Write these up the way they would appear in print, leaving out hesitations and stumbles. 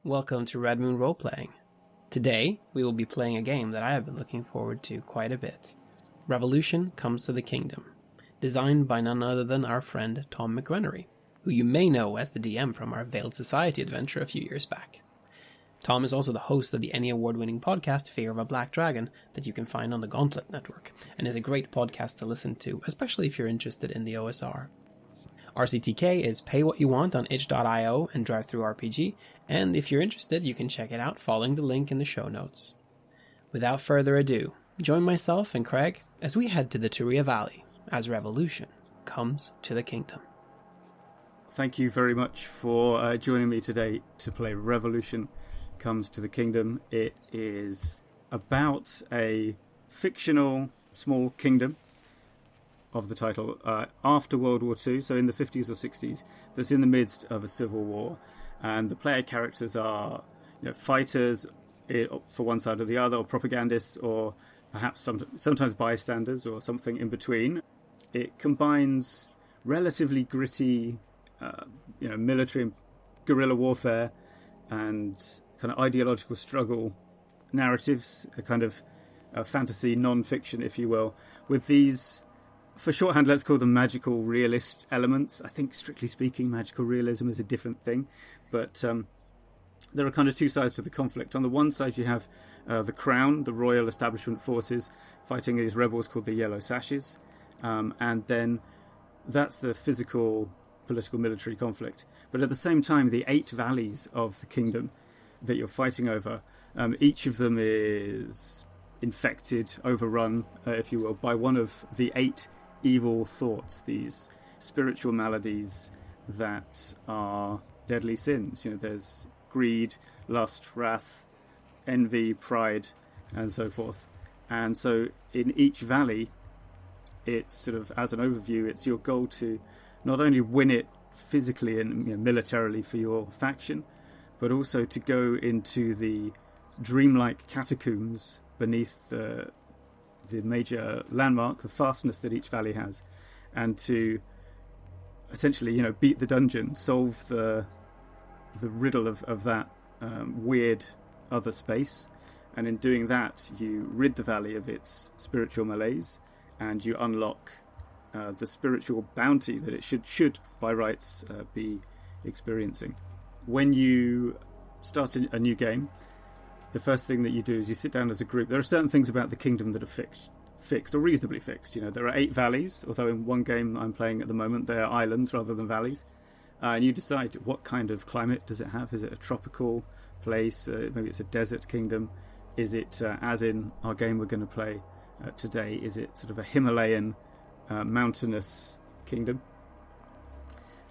Welcome to Red Moon Roleplaying. Today, we will be playing a game that I have been looking forward to quite a bit. Revolution Comes to the Kingdom, designed by none other than our friend Tom McGrenery, who you may know as the DM from our Veiled Society adventure a few years back. Tom is also the host of the Emmy Award-winning podcast Fear of a Black Dragon that you can find on the Gauntlet Network, and is a great podcast to listen to, especially if you're interested in the OSR. RCTK is pay what you want on itch.io and DriveThruRPG, and if you're interested, you can check it out following the link in the show notes. Without further ado, join myself and Craig as we head to the Turia Valley as Revolution comes to the kingdom. Thank you very much for joining me today to play Revolution Comes to the Kingdom. It is about a fictional small kingdom of the title after World War II, so in the 50s or 60s, that's in the midst of a civil war. And the player characters are fighters for one side or the other, or propagandists, or perhaps sometimes bystanders, or something in between. It combines relatively gritty military and guerrilla warfare and kind of ideological struggle narratives, a kind of fantasy non-fiction, if you will, with these, for shorthand, let's call them magical realist elements. I think, strictly speaking, magical realism is a different thing, but there are kind of two sides to the conflict. On the one side, you have the Crown, the royal establishment forces, fighting these rebels called the Yellow Sashes, and then that's the physical, political, military conflict. But at the same time, the 8 valleys of the kingdom that you're fighting over, each of them is infected, overrun, if you will, by one of the 8 evil thoughts, these spiritual maladies that are deadly sins. There's greed, lust, wrath, envy, pride, and so forth. And so in each valley, it's sort of, as an overview, it's your goal to not only win it physically and militarily for your faction, but also to go into the dreamlike catacombs beneath the major landmark, the fastness that each valley has, and to essentially, beat the dungeon, solve the riddle of that weird other space. And in doing that, you rid the valley of its spiritual malaise, and you unlock the spiritual bounty that it should by rights be experiencing. When you start a new game, the first thing that you do is you sit down as a group. There are certain things about the kingdom that are fixed or reasonably fixed. There are 8 valleys, although in one game I'm playing at the moment, they are islands rather than valleys. And you decide what kind of climate does it have. Is it a tropical place? Maybe it's a desert kingdom. Is it, as in our game we're going to play today, is it sort of a Himalayan mountainous kingdom?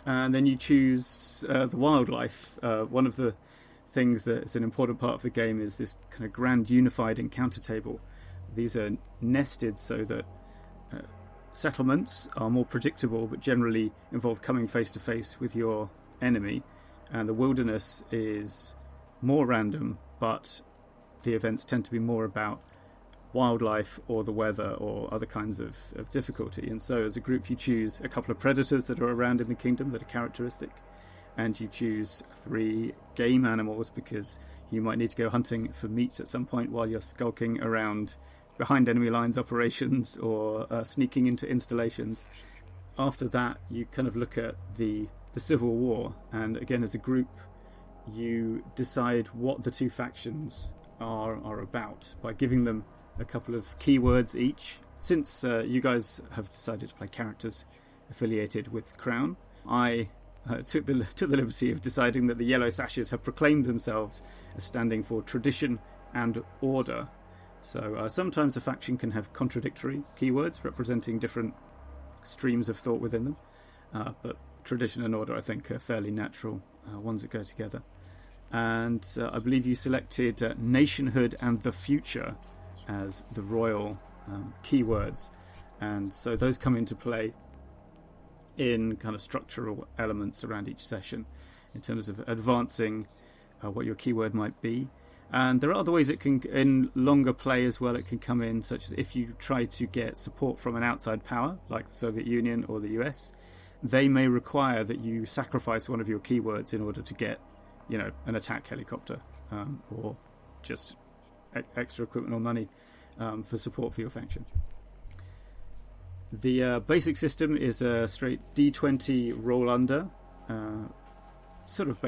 And then you choose the wildlife. One of the things that is an important part of the game is this kind of grand unified encounter table. These are nested so that settlements are more predictable, but generally involve coming face to face with your enemy. And the wilderness is more random, but the events tend to be more about wildlife or the weather or other kinds of difficulty. And so as a group you choose a couple of predators that are around in the kingdom that are characteristic, and you choose 3 game animals because you might need to go hunting for meat at some point while you're skulking around behind enemy lines operations or sneaking into installations. After that, you kind of look at the Civil War, and again as a group you decide what the 2 factions are about by giving them a couple of keywords each. Since you guys have decided to play characters affiliated with Crown, I took the liberty of deciding that the Yellow Sashes have proclaimed themselves as standing for tradition and order. So sometimes a faction can have contradictory keywords representing different streams of thought within them, but tradition and order, I think, are fairly natural ones that go together. And I believe you selected nationhood and the future as the royal keywords, and so those come into play in kind of structural elements around each session in terms of advancing what your keyword might be. And there are other ways it can, in longer play as well, it can come in, such as if you try to get support from an outside power like the Soviet Union or the US, they may require that you sacrifice one of your keywords in order to get an attack helicopter, or just extra equipment or money for support for your faction. The basic system is a straight D20 roll under, sort of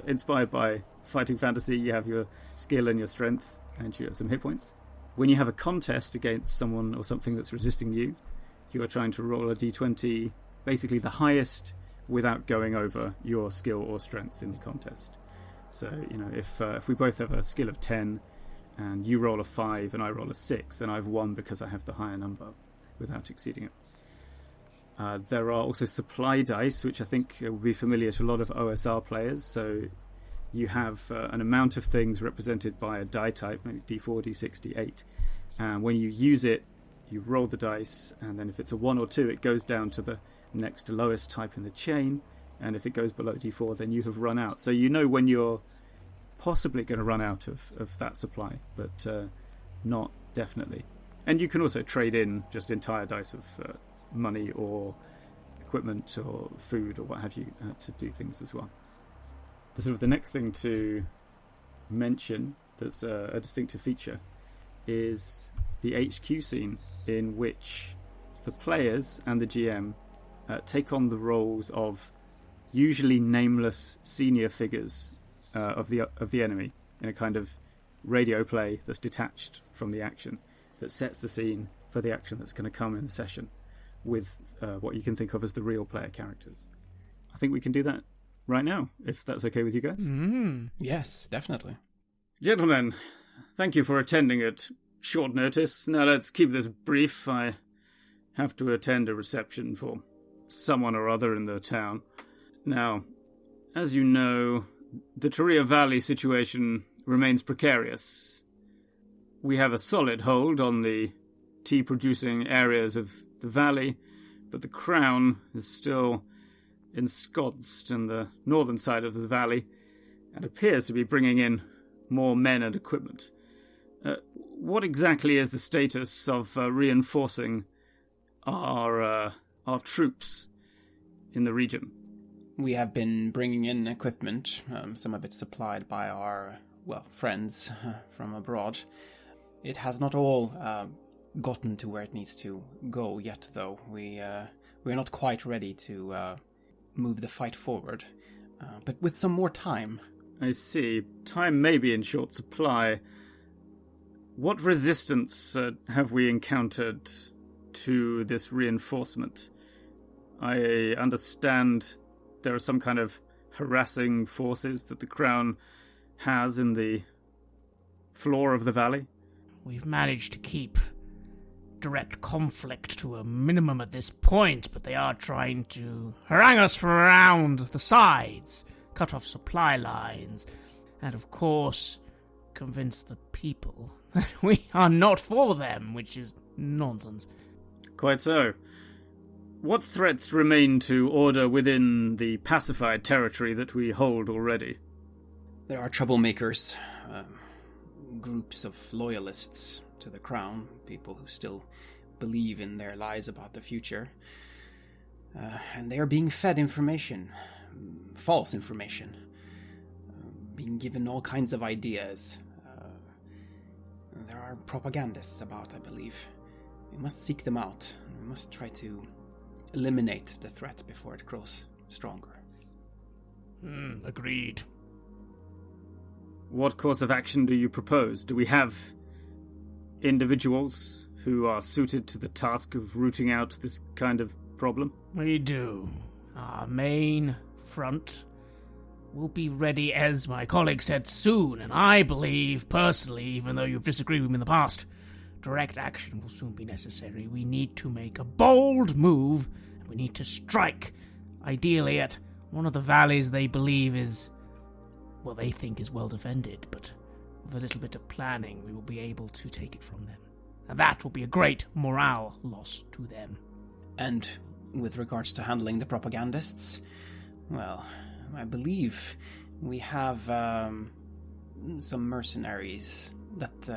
inspired by fighting fantasy. You have your skill and your strength and some hit points. When you have a contest against someone or something that's resisting you, you are trying to roll a D20, basically the highest without going over your skill or strength in the contest. So, if we both have a skill of 10 and you roll a 5 and I roll a 6, then I've won because I have the higher number without exceeding it. There are also supply dice, which I think will be familiar to a lot of OSR players. So you have an amount of things represented by a die type, maybe D4, D6, D8. And when you use it, you roll the dice, and then if it's a 1 or 2, it goes down to the next lowest type in the chain. And if it goes below D4, then you have run out. So you know when you're possibly going to run out of that supply, but not definitely. And you can also trade in just entire dice of money or equipment or food or what have you to do things as well. The next thing to mention that's a distinctive feature is the HQ scene, in which the players and the GM take on the roles of usually nameless senior figures of the enemy in a kind of radio play that's detached from the action, that sets the scene for the action that's going to come in the session, with what you can think of as the real player characters. I think we can do that right now, if that's okay with you guys. Yes, definitely. Gentlemen, thank you for attending at short notice. Now let's keep this brief. I have to attend a reception for someone or other in the town. Now, as you know, the Turia Valley situation remains precarious. We have a solid hold on the tea-producing areas of the valley, but the Crown is still ensconced in the northern side of the valley and appears to be bringing in more men and equipment. What exactly is the status of reinforcing our troops in the region? We have been bringing in equipment, some of it supplied by our, friends from abroad. It has not all gotten to where it needs to go yet, though. We're not quite ready to move the fight forward, but with some more time. I see. Time may be in short supply. What resistance have we encountered to this reinforcement? I understand there are some kind of harassing forces that the Crown has in the floor of the valley. We've managed to keep direct conflict to a minimum at this point, but they are trying to harangue us from around the sides, cut off supply lines, and of course convince the people that we are not for them, which is nonsense. Quite so. What threats remain to order within the pacified territory that we hold already? There are troublemakers, groups of loyalists to the Crown, people who still believe in their lies about the future. And they are being fed information, false information, being given all kinds of ideas. There are propagandists about, I believe. We must seek them out. We must try to eliminate the threat before it grows stronger. Agreed. What course of action do you propose? Do we have individuals who are suited to the task of rooting out this kind of problem? We do. Our main front will be ready, as my colleague said, soon, and I believe, personally, even though you've disagreed with me in the past, direct action will soon be necessary. We need to make a bold move, and we need to strike, ideally at one of the valleys they believe is, they think is well defended, but with a little bit of planning, we will be able to take it from them. And that will be a great morale loss to them. And with regards to handling the propagandists, I believe we have some mercenaries that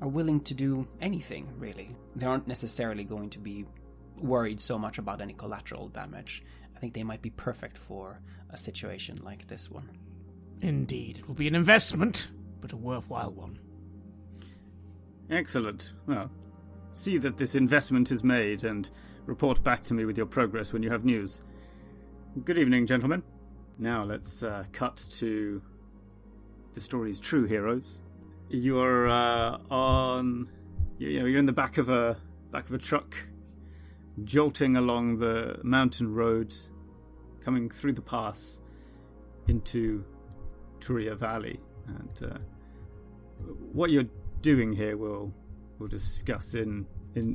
are willing to do anything, really. They aren't necessarily going to be worried so much about any collateral damage. I think they might be perfect for a situation like this one. Indeed. It will be an investment, but a worthwhile one. Excellent. Well, see that this investment is made and report back to me with your progress when you have news. Good evening, gentlemen. Now let's cut to the story's true heroes. You're you're in the back of a truck, jolting along the mountain road, coming through the pass into Turia Valley, and what you're doing here we'll discuss in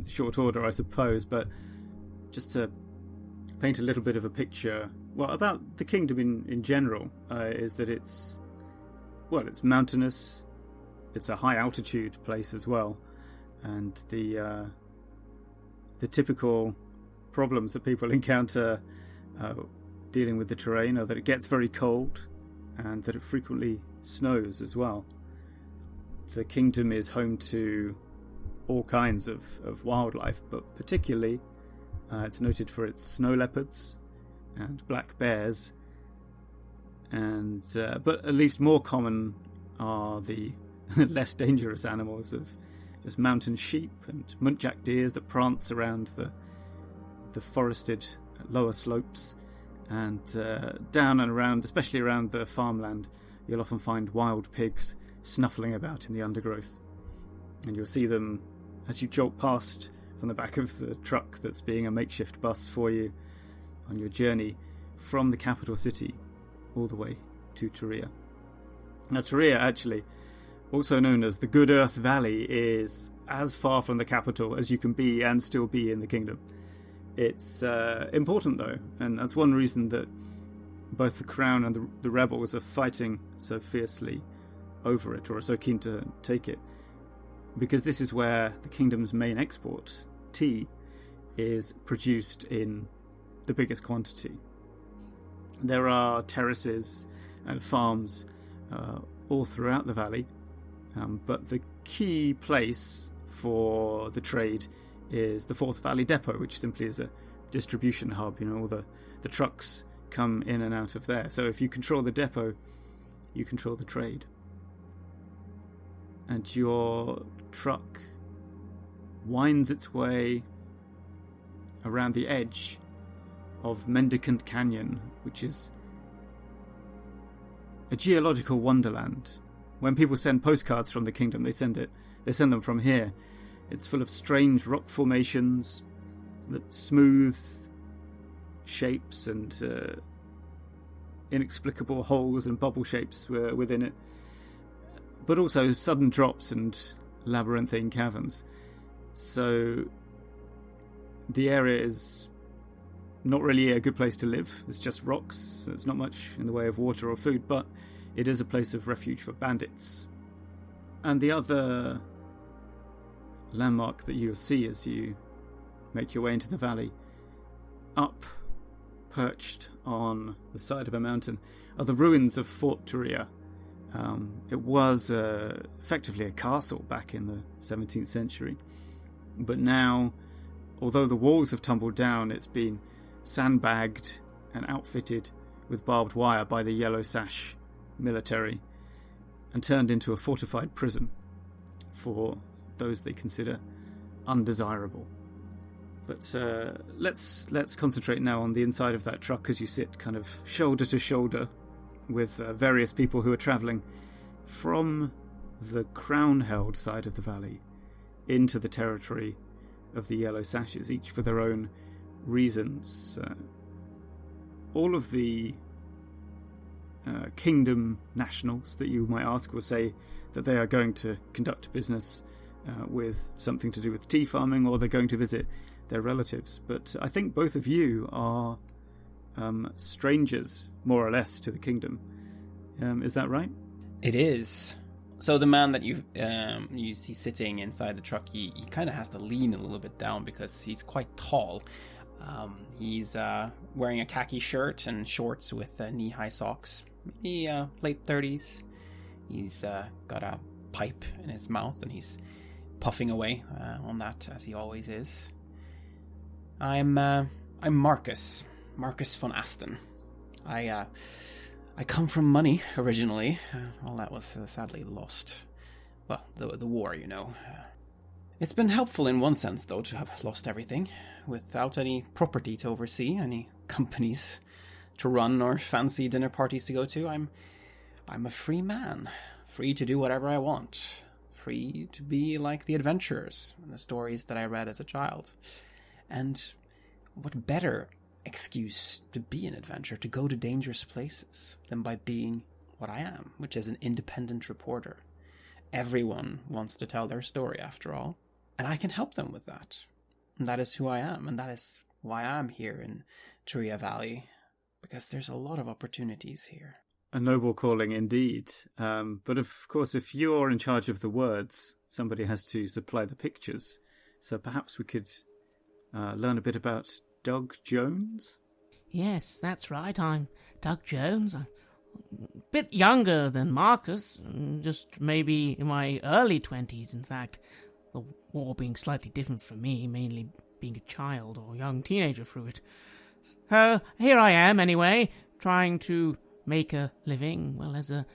short order, I suppose, but just to paint a little bit of a picture, well, about the kingdom in general, is that it's mountainous, it's a high altitude place as well, and the typical problems that people encounter dealing with the terrain are that it gets very cold and that it frequently snows as well. The kingdom is home to all kinds of wildlife, but particularly it's noted for its snow leopards and black bears, and but at least more common are the less dangerous animals of just mountain sheep and muntjac deers that prance around the forested lower slopes, and down and around, especially around the farmland, you'll often find wild pigs snuffling about in the undergrowth, and you'll see them as you jolt past from the back of the truck that's being a makeshift bus for you on your journey from the capital city all the way to Turia. Now, Turia, actually, also known as the Good Earth Valley, is as far from the capital as you can be and still be in the kingdom. It's important, though, and that's one reason that both the Crown and the rebels are fighting so fiercely over it, or are so keen to take it, because this is where the kingdom's main export, tea, is produced in the biggest quantity. There are terraces and farms all throughout the valley, but the key place for the trade is the Fourth Valley Depot, which simply is a distribution hub. All the trucks come in and out of there. So if you control the depot, you control the trade. And your truck winds its way around the edge of Mendicant Canyon, which is a geological wonderland. When people send postcards from the kingdom, they send them from here. It's full of strange rock formations, smooth shapes and inexplicable holes and bubble shapes within it, but also sudden drops and labyrinthine caverns. So the area is not really a good place to live. It's just rocks. There's not much in the way of water or food, but it is a place of refuge for bandits. And the other landmark that you'll see as you make your way into the valley, up, perched on the side of a mountain, are the ruins of Fort Turia. It was effectively a castle back in the 17th century, but now, although the walls have tumbled down, it's been sandbagged and outfitted with barbed wire by the Yellow Sash military and turned into a fortified prison for those they consider undesirable. But let's concentrate now on the inside of that truck as you sit kind of shoulder to shoulder with various people who are travelling from the crown-held side of the valley into the territory of the Yellow Sashes, each for their own reasons. All of the kingdom nationals that you might ask will say that they are going to conduct business with something to do with tea farming, or they're going to visit their relatives. But I think both of you are strangers, more or less, to the kingdom. Is that right? It is. So the man that you see sitting inside the truck, he kind of has to lean a little bit down because he's quite tall. He's wearing a khaki shirt and shorts with knee-high socks. Maybe late 30s. He's got a pipe in his mouth and he's puffing away on that, as he always is. I'm Marcus von Aston. I I come from money, originally. All that was sadly lost. Well, the war, you know. It's been helpful in one sense, though, to have lost everything. Without any property to oversee, any companies to run, or fancy dinner parties to go to, I'm a free man. Free to do whatever I want. Free to be like the adventurers in the stories that I read as a child. And what better excuse to be an adventurer, to go to dangerous places, than by being what I am, which is an independent reporter. Everyone wants to tell their story, after all, and I can help them with that. And that is who I am, and that is why I'm here in Turia Valley, because there's a lot of opportunities here. A noble calling indeed. But of course, if you're in charge of the words, somebody has to supply the pictures. So perhaps we could learn a bit about Doug Jones? Yes, that's right. I'm Doug Jones. I'm a bit younger than Marcus, just maybe in my early 20s, in fact. The war being slightly different for me, mainly being a child or young teenager through it. So here I am, anyway, trying to make a living, well, as a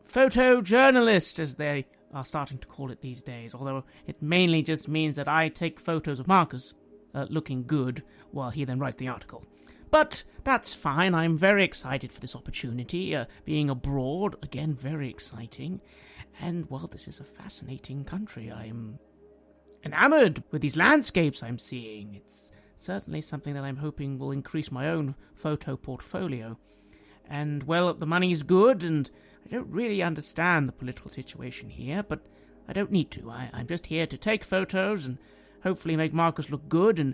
photojournalist, as they are starting to call it these days, although it mainly just means that I take photos of Marcus looking good while he then writes the article. But that's fine. I'm very excited for this opportunity. Being abroad, again, very exciting. And, well, this is a fascinating country. I'm enamored with these landscapes I'm seeing. It's certainly something that I'm hoping will increase my own photo portfolio. And, well, the money's good, and I don't really understand the political situation here, but I don't need to. I'm just here to take photos and hopefully make Marcus look good and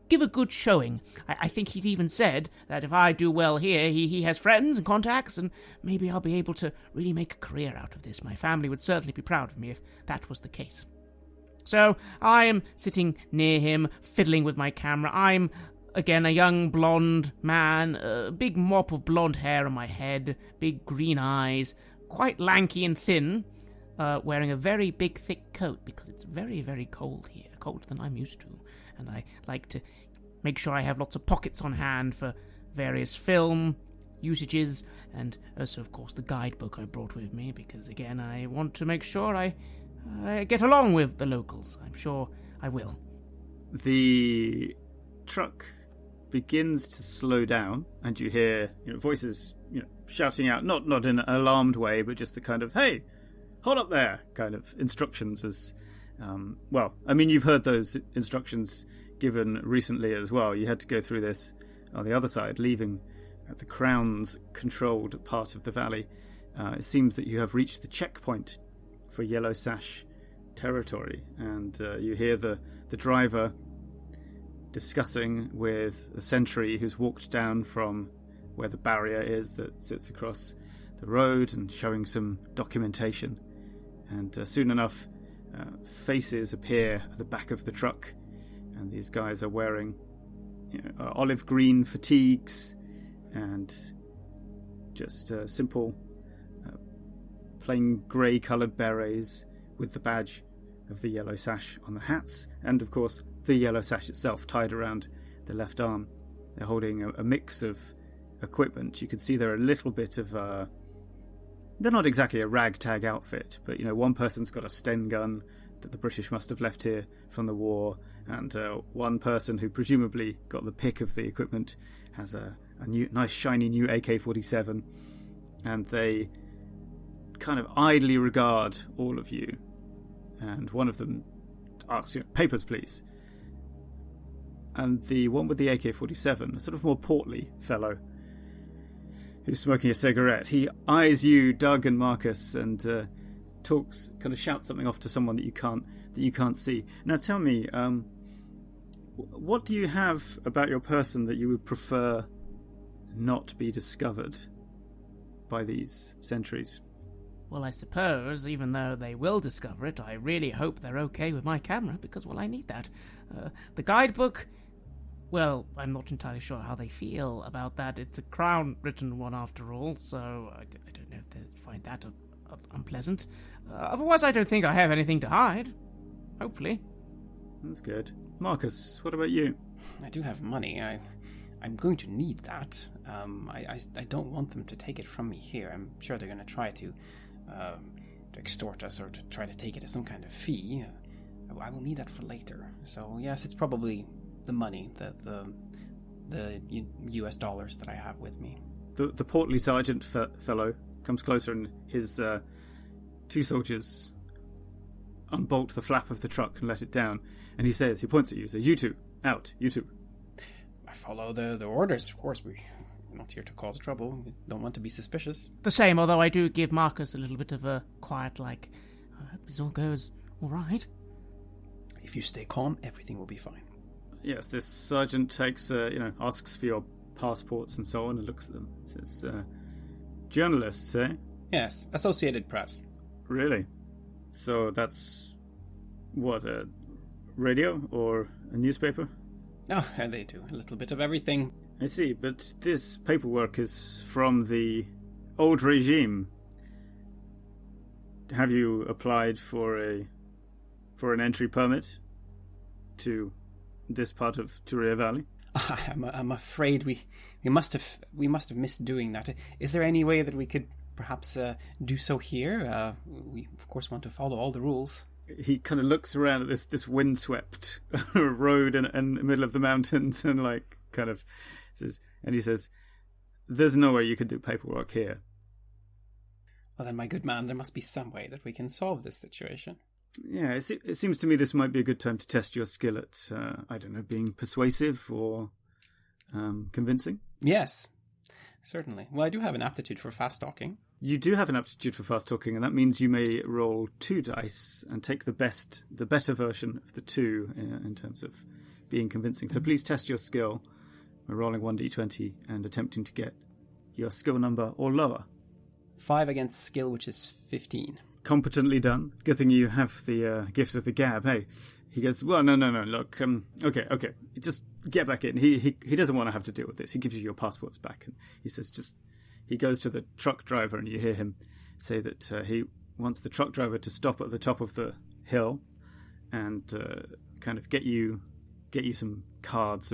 give a good showing. I think he's even said that if I do well here, he has friends and contacts, and maybe I'll be able to really make a career out of this. My family would certainly be proud of me if that was the case. So I am sitting near him, fiddling with my camera. I'm, again, a young blonde man, a big mop of blonde hair on my head, big green eyes, quite lanky and thin, wearing a very big, thick coat because it's very, very cold here, colder than I'm used to. And I like to make sure I have lots of pockets on hand for various film usages, and also, of course, the guidebook I brought with me, because, again, I want to make sure I get along with the locals. I'm sure I will. The truck begins to slow down, and you hear voices shouting out, not in an alarmed way, but just the kind of, hey, hold up there, kind of instructions as... you've heard those instructions given recently as well. You had to go through this on the other side, leaving the Crown's controlled part of the valley. It seems that you have reached the checkpoint for Yellow Sash territory, and you hear the driver discussing with a sentry who's walked down from where the barrier is that sits across the road and showing some documentation. And soon enough, faces appear at the back of the truck, and these guys are wearing olive green fatigues and just simple plain grey coloured berets with the badge of the Yellow Sash on the hats, and of course the Yellow Sash itself tied around the left arm. They're holding a mix of equipment. You can see they're a little bit of they're not exactly a ragtag outfit, but one person's got a Sten gun that the British must have left here from the war, and one person who presumably got the pick of the equipment has a nice shiny new AK-47, and they kind of idly regard all of you, and one of them asks, papers please. And the one with the AK-47, a sort of more portly fellow, who's smoking a cigarette, he eyes you, Doug and Marcus, and shouts something off to someone that you can't see. Now tell me, what do you have about your person that you would prefer not be discovered by these sentries? Well, I suppose, even though they will discover it, I really hope they're okay with my camera, because, well, I need that. The guidebook, well, I'm not entirely sure how they feel about that. It's a Crown-written one, after all, so I don't know if they find that unpleasant. Otherwise, I don't think I have anything to hide. Hopefully. That's good. Marcus, what about you? I do have money. I'm going to need that. I don't want them to take it from me here. I'm sure they're going to try to extort us or to try to take it as some kind of fee. I will need that for later. So yes, it's probably the money, the US dollars that I have with me. The portly sergeant fellow comes closer, and his 2 soldiers unbolt the flap of the truck and let it down. And he points at you, says, "You two, out, you two." I follow the orders, of course. We're not here to cause trouble. We don't want to be suspicious. The same, although I do give Marcus a little bit of a quiet, I hope this all goes all right. If you stay calm, everything will be fine. Yes, this sergeant takes, asks for your passports and so on and looks at them. Says, journalists, eh? Yes, Associated Press. Really? So that's, what, a radio or a newspaper? Oh, and they do a little bit of everything. I see, but this paperwork is from the old regime. Have you applied for an entry permit to this part of Turia Valley? I'm afraid we must have missed doing that. Is there any way that we could perhaps do so here? We of course want to follow all the rules. He kind of looks around at this windswept road in the middle of the mountains and he says, "There's no way you could do paperwork here." Well then, my good man, there must be some way that we can solve this situation. Yeah, it seems to me this might be a good time to test your skill at, being persuasive or convincing. Yes, certainly. Well, I do have an aptitude for fast talking. You do have an aptitude for fast talking, and that means you may roll 2 dice and take the better version of the 2 in terms of being convincing. So please test your skill by rolling 1d20 and attempting to get your skill number or lower. 5 against skill, which is 15. Competently done. Good thing you have the gift of the gab. Hey, he goes, "Well, no, look, okay, just get back in." He doesn't want to have to deal with this. He gives you your passports back, and he says, he goes to the truck driver, and you hear him say that he wants the truck driver to stop at the top of the hill and kind of get you some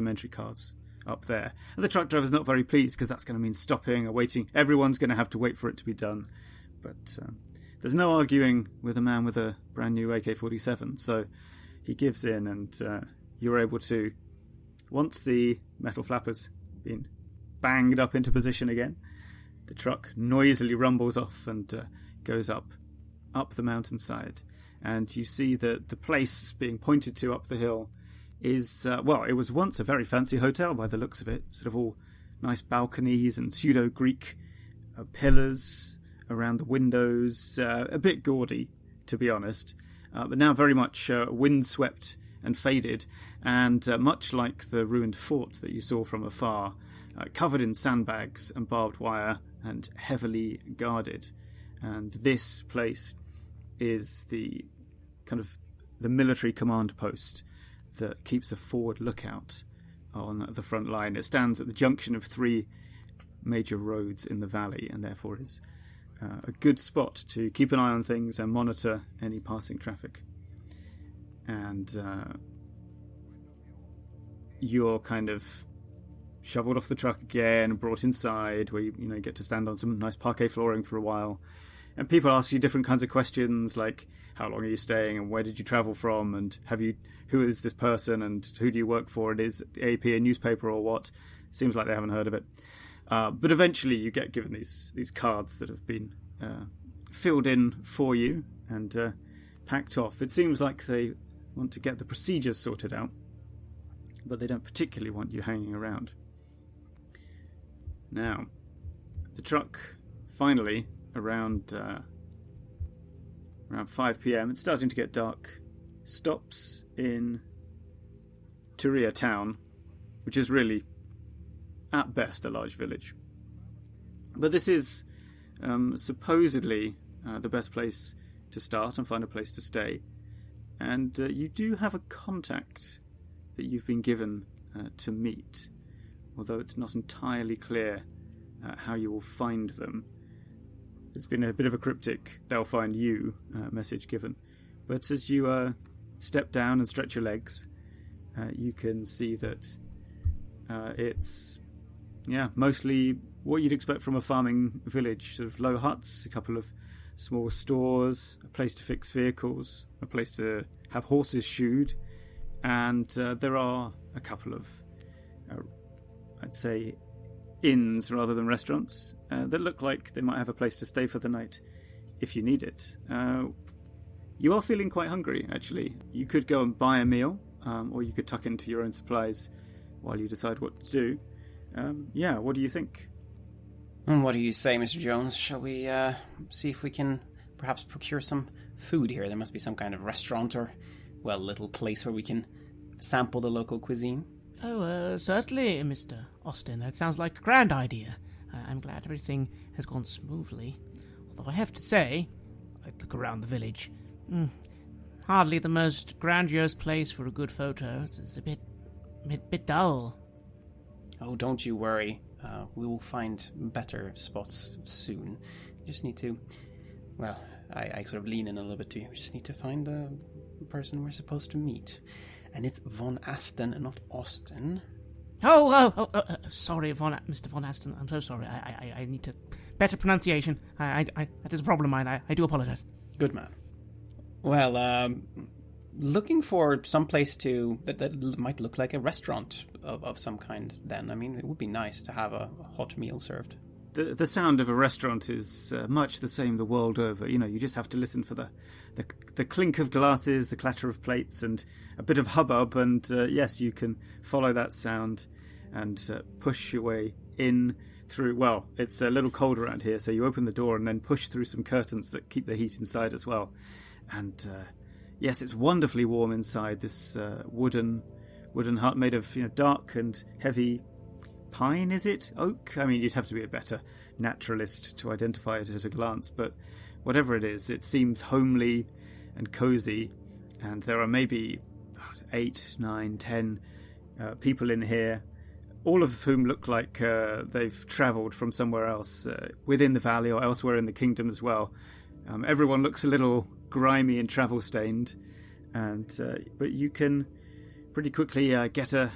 entry cards up there. And the truck driver's not very pleased because that's going to mean stopping or waiting. Everyone's going to have to wait for it to be done. But there's no arguing with a man with a brand new AK-47, so he gives in, and you're able to, once the metal flapper's been banged up into position again, the truck noisily rumbles off and goes up the mountainside. And you see that the place being pointed to up the hill is, it was once a very fancy hotel by the looks of it. Sort of all nice balconies and pseudo-Greek pillars around the windows. A bit gaudy, to be honest. But now very much windswept and faded. And much like the ruined fort that you saw from afar, covered in sandbags and barbed wire and heavily guarded. And this place is the kind of the military command post that keeps a forward lookout on the front line. It stands at the junction of 3 major roads in the valley, and therefore is a good spot to keep an eye on things and monitor any passing traffic. And you're kind of shoveled off the truck again, brought inside, where you get to stand on some nice parquet flooring for a while. And people ask you different kinds of questions, like how long are you staying, and where did you travel from, and who is this person, and who do you work for, and is the AP a newspaper or what? Seems like they haven't heard of it. But eventually you get given these cards that have been filled in for you and packed off. It seems like they want to get the procedures sorted out, but they don't particularly want you hanging around. Now, the truck finally, around 5 p.m, it's starting to get dark, stops in Turia town, which is really, at best, a large village. But this is supposedly the best place to start and find a place to stay. And you do have a contact that you've been given to meet, although it's not entirely clear how you will find them. There's been a bit of a cryptic "they'll find you" message given. But as you step down and stretch your legs, you can see that It's mostly what you'd expect from a farming village, sort of low huts, a couple of small stores, a place to fix vehicles, a place to have horses shoed, and there are a couple of, I'd say, inns rather than restaurants that look like they might have a place to stay for the night if you need it. You are feeling quite hungry, actually. You could go and buy a meal, or you could tuck into your own supplies while you decide what to do. What do you think? What do you say, Mr. Jones? Shall we see if we can perhaps procure some food here? There must be some kind of restaurant or, little place where we can sample the local cuisine. Oh, certainly, Mr. Austin. That sounds like a grand idea. I'm glad everything has gone smoothly. Although I have to say, I'd look around the village. Hardly the most grandiose place for a good photo. It's a bit dull. Oh, don't you worry. We will find better spots soon. We just need to... I sort of lean in a little bit too. We just need to find the person we're supposed to meet. And it's Von Aston and not Austin. Sorry, Mr. Von Aston. I'm so sorry. I need to... Better pronunciation. That is a problem of mine. I do apologize. Good man. Well, looking for some place that might look like a restaurant of some kind then. I mean, it would be nice to have a hot meal served. The sound of a restaurant is much the same the world over. You just have to listen for the clink of glasses, the clatter of plates, and a bit of hubbub, and yes, you can follow that sound and push your way in through... Well, it's a little cold around here, so you open the door and then push through some curtains that keep the heat inside as well. And yes, it's wonderfully warm inside this wooden hut made of dark and heavy pine, is it? Oak? I mean, you'd have to be a better naturalist to identify it at a glance, but whatever it is, it seems homely and cozy, and there are maybe 8, 9, 10 people in here, all of whom look like they've travelled from somewhere else within the valley or elsewhere in the kingdom as well. Everyone looks a little grimy and travel-stained, and but you can pretty quickly get a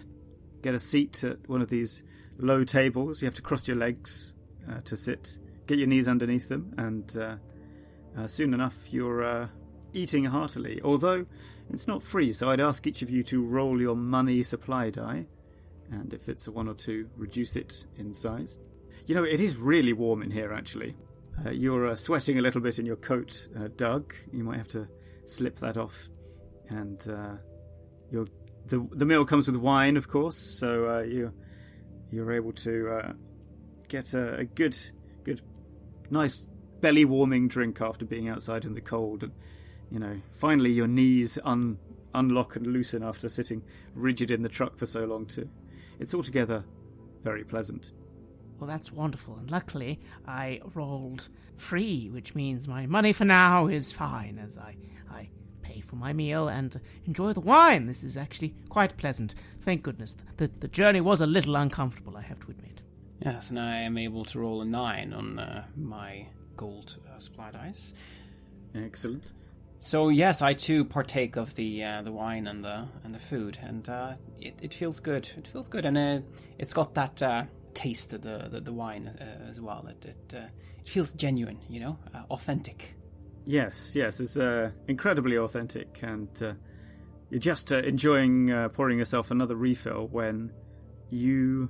seat at one of these low tables. You have to cross your legs to sit, get your knees underneath them, and soon enough you're eating heartily, although it's not free, so I'd ask each of you to roll your money supply die, and if it's a 1 or 2, reduce it in size. It is really warm in here, actually. You're sweating a little bit in your coat, Doug. You might have to slip that off. And the meal comes with wine, of course, so you're able to get a good, nice belly-warming drink after being outside in the cold. And, finally your knees unlock and loosen after sitting rigid in the truck for so long, too. It's altogether very pleasant. Well, that's wonderful, and luckily I rolled free, which means my money for now is fine, as I pay for my meal and enjoy the wine. This is actually quite pleasant. Thank goodness. The journey was a little uncomfortable, I have to admit. Yes, and I am able to roll a 9 on my gold supply dice. Excellent. So yes, I too partake of the wine and the food, and it feels good. It feels good, and it's got that taste of the wine as well. It feels genuine, authentic. Yes, it's incredibly authentic, and you're just enjoying pouring yourself another refill when you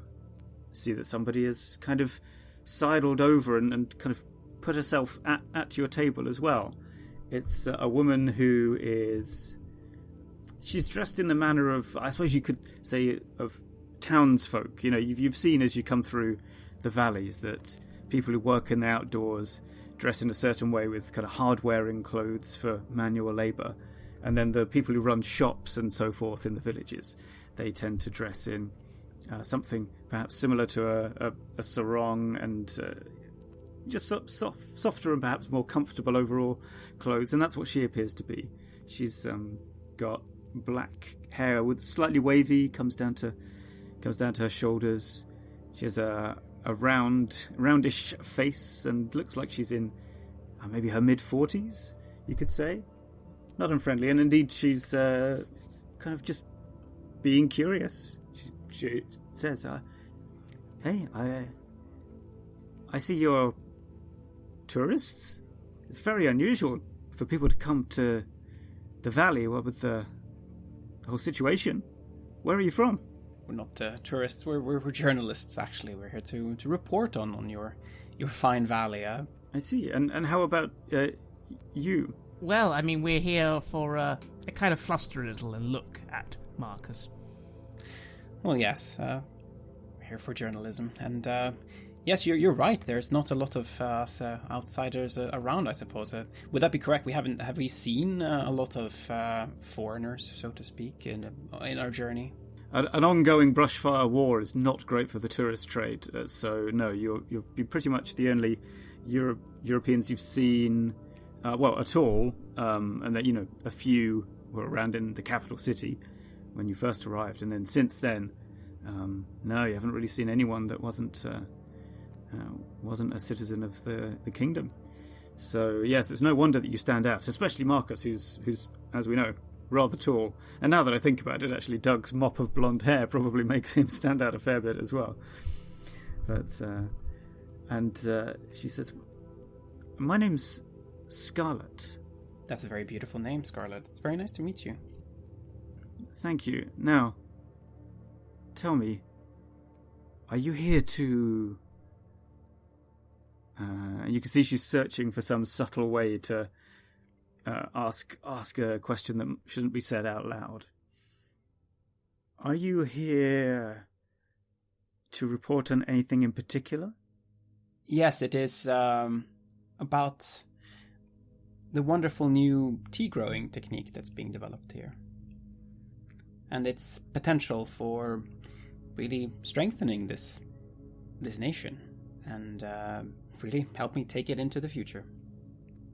see that somebody has kind of sidled over and kind of put herself at your table as well. It's a woman who she's dressed in the manner of, I suppose you could say, of townsfolk. You've seen as you come through the valleys that people who work in the outdoors dress in a certain way with kind of hard-wearing clothes for manual labour. And then the people who run shops and so forth in the villages, they tend to dress in something perhaps similar to a sarong and just softer and perhaps more comfortable overall clothes, and that's what she appears to be. She's got black hair with slightly wavy, comes down to her shoulders. She has a roundish face and looks like she's in maybe her mid-40s, you could say. Not unfriendly, and indeed she's kind of just being curious. She's she says, "Hey, I see you're tourists. It's very unusual for people to come to the valley with the whole situation. Where are you from?" We're not tourists, we're journalists, actually. We're here to report on your fine valley. I see. And how about you? Well, I mean, we're here for a kind of fluster a little and look at Marcus. Well, yes, we're here for journalism. And yes, you're right. There's not a lot of us outsiders around, I suppose. Would that be correct? Have we seen a lot of foreigners, so to speak, in our journey? An ongoing brushfire war is not great for the tourist trade. So no, you're pretty much the only Europeans you've seen, at all. And that a few were around in the capital city when you first arrived, and then since then, no, you haven't really seen anyone that wasn't a citizen of the kingdom. So yes, it's no wonder that you stand out, especially Marcus, who's as we know, rather tall. And now that I think about it, actually Doug's mop of blonde hair probably makes him stand out a fair bit as well. But she says, "My name's Scarlett." That's a very beautiful name, Scarlett. It's very nice to meet you. Thank you. Now, tell me, are you here to... you can see she's searching for some subtle way to ask a question that shouldn't be said out loud. Are you here to report on anything in particular? Yes, it is about the wonderful new tea growing technique that's being developed here. And its potential for really strengthening this nation and really help me take it into the future.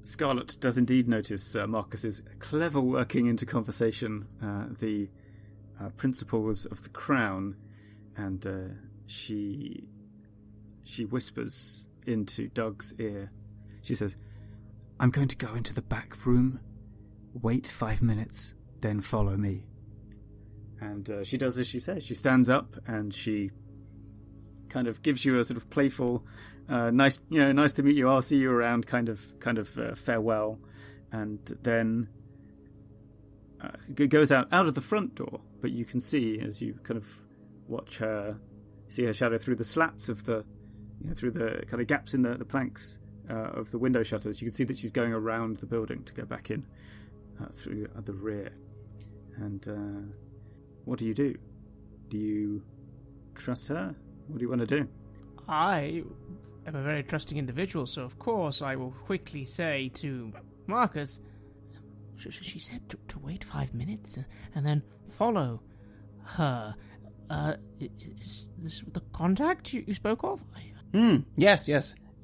Scarlett does indeed notice Marcus's clever working into conversation the principles of the crown, and she whispers into Doug's ear. She says, "I'm going to go into the back room. Wait 5 minutes, then follow me." And she does as she says. She stands up and she kind of gives you a sort of playful, nice to meet you, I'll see you around kind of farewell, and then goes out of the front door. But you can see, as you kind of watch her, see her shadow through the slats of the, through the kind of gaps in the planks of the window shutters. You can see that she's going around the building to go back in through the rear. And what do? Do you trust her? What do you want to do? I am a very trusting individual, so of course I will quickly say to Marcus, she said to wait 5 minutes and then follow her. Is this the contact you spoke of? Yes.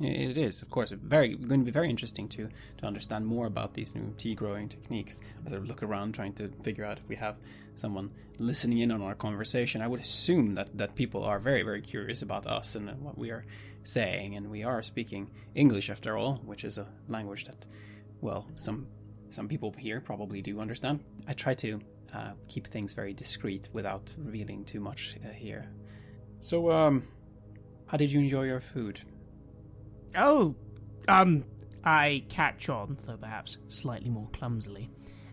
It is, of course, going to be very interesting to understand more about these new tea growing techniques. As I look around trying to figure out if we have someone listening in on our conversation, I would assume that people are very, very curious about us and what we are saying, and we are speaking English after all, which is a language that, well, some people here probably do understand. I try to keep things very discreet without revealing too much here. So, how did you enjoy your food? Oh, I catch on, though perhaps slightly more clumsily,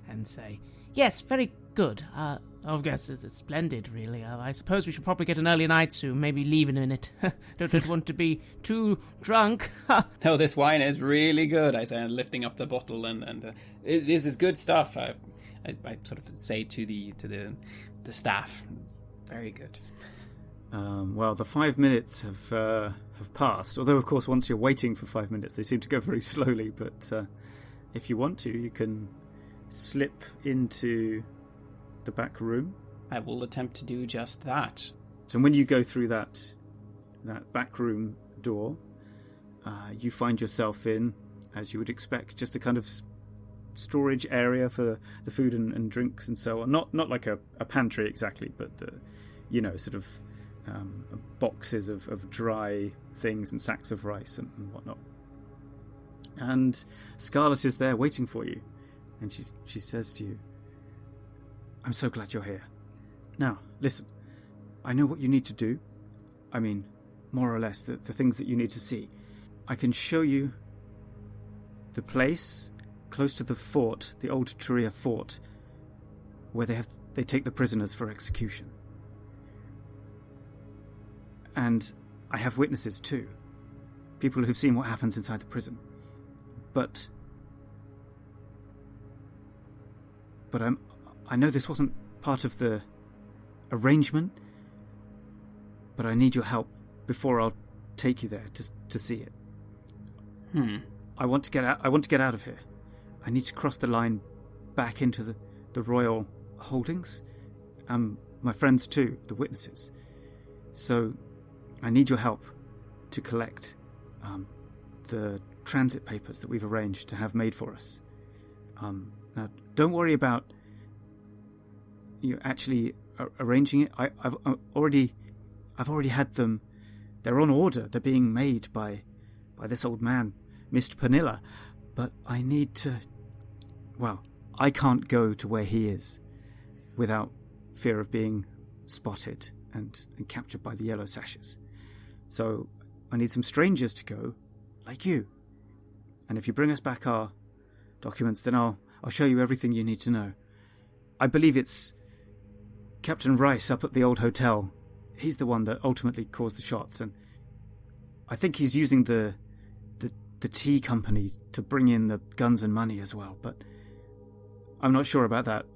and say, yes, very good. I guess it's splendid, really. I suppose we should probably get an early night soon, maybe leave in a minute. Don't want to be too drunk. No, this wine is really good, I say, lifting up the bottle, and this is good stuff. I sort of say to the staff, very good. Well, the 5 minutes have passed, although of course once you're waiting for 5 minutes they seem to go very slowly, but if you want to, you can slip into the back room. I will attempt to do just that. So when you go through that back room door, you find yourself in, as you would expect, just a kind of storage area for the food and drinks and so on. Not like a pantry exactly, but sort of boxes of dry things and sacks of rice and whatnot. And Scarlett is there waiting for you, and she says to you, "I'm so glad you're here. Now, listen, I know what you need to do. I mean, more or less, the things that you need to see. I can show you the place close to the fort, the old Turia fort, where they take the prisoners for execution. And I have witnesses too. People who've seen what happens inside the prison. But I know this wasn't part of the arrangement, but I need your help before I'll take you there to see it. I want to get out of here. I need to cross the line back into the royal holdings. My friends too, the witnesses. So I need your help to collect the transit papers that we've arranged to have made for us. Now, don't worry about you actually arranging it. I've already had them. They're on order. They're being made by this old man, Mr. Pernilla. But I need to. Well, I can't go to where he is without fear of being spotted and captured by the yellow sashes. So I need some strangers to go, like you. And if you bring us back our documents, then I'll show you everything you need to know. I believe it's Captain Rice up at the old hotel. He's the one that ultimately caused the shots, and I think he's using the tea company to bring in the guns and money as well, but I'm not sure about that.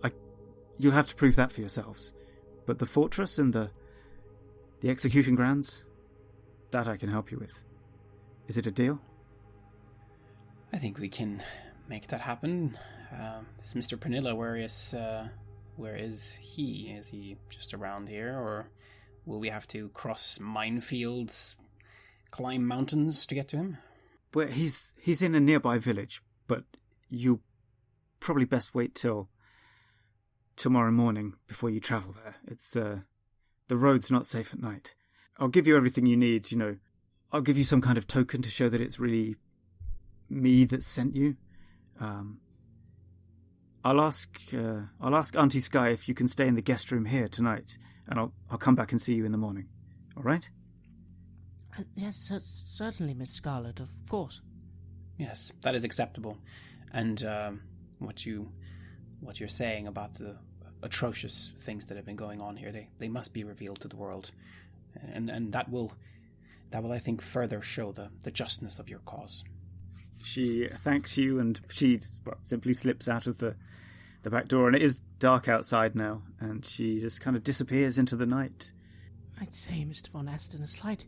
You'll have to prove that for yourselves. But the fortress and the execution grounds, that I can help you with. Is it a deal? I think we can make that happen. This Mr. Pernilla, where is he? Is he just around here, or will we have to cross minefields, climb mountains to get to him? Well, he's in a nearby village, but you probably best wait till tomorrow morning before you travel there. It's the road's not safe at night. I'll give you everything you need, I'll give you some kind of token to show that it's really me that sent you. I'll ask Auntie Sky if you can stay in the guest room here tonight, and I'll come back and see you in the morning. All right? Yes, certainly, Miss Scarlett, of course. Yes, that is acceptable. And what you're saying about the atrocious things that have been going on here, they must be revealed to the world, and that will I think further show the justness of your cause. She thanks you, and she simply slips out of the back door, and it is dark outside now, and she just kind of disappears into the night. I'd say, Mr. von Aston, a slight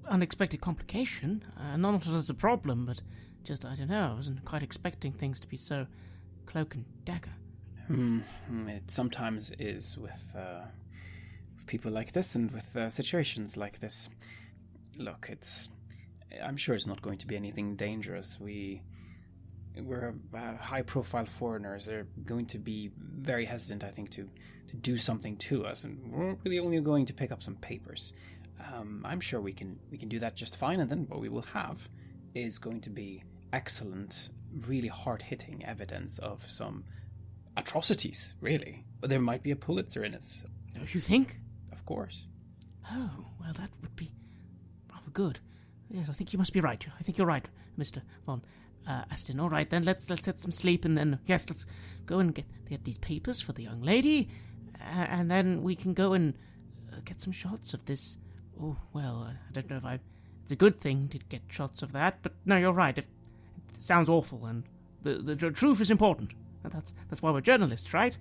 unexpected complication. Not as a problem, but just, I don't know, I wasn't quite expecting things to be so cloak and dagger. It sometimes is with people like this, and with situations like this. Look, I'm sure it's not going to be anything dangerous. We're high-profile foreigners. They're going to be very hesitant, I think, to do something to us, and we're really only going to pick up some papers. I'm sure we can do that just fine, and then what we will have is going to be excellent, really hard-hitting evidence of some atrocities, really. But there might be a Pulitzer in it. Don't you think? Of course. Oh, well, that would be rather good. Yes, I think you must be right. I think you're right, Mr. von Aston. All right, then, let's get some sleep, and then, yes, let's go and get these papers for the young lady, and then we can go and get some shots of this. Oh, well, I don't know if it's a good thing to get shots of that, but no, you're right. It sounds awful, and the truth is important. And that's why we're journalists, right?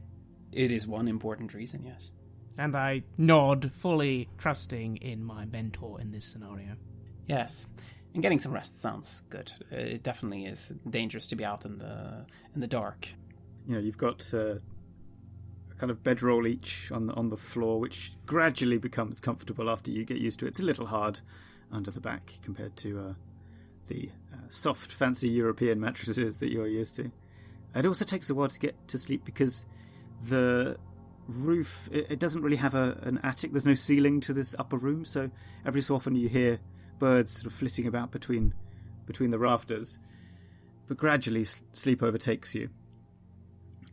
It is one important reason, yes. And I nod, fully trusting in my mentor in this scenario. Yes, and getting some rest sounds good. It definitely is dangerous to be out in the dark. You've got a kind of bedroll each on the floor, which gradually becomes comfortable after you get used to it. It's a little hard under the back compared to the soft, fancy European mattresses that you're used to. It also takes a while to get to sleep because the roof, it doesn't really have an attic. There's no ceiling to this upper room, so every so often you hear birds sort of flitting about between the rafters. But gradually sleep overtakes you.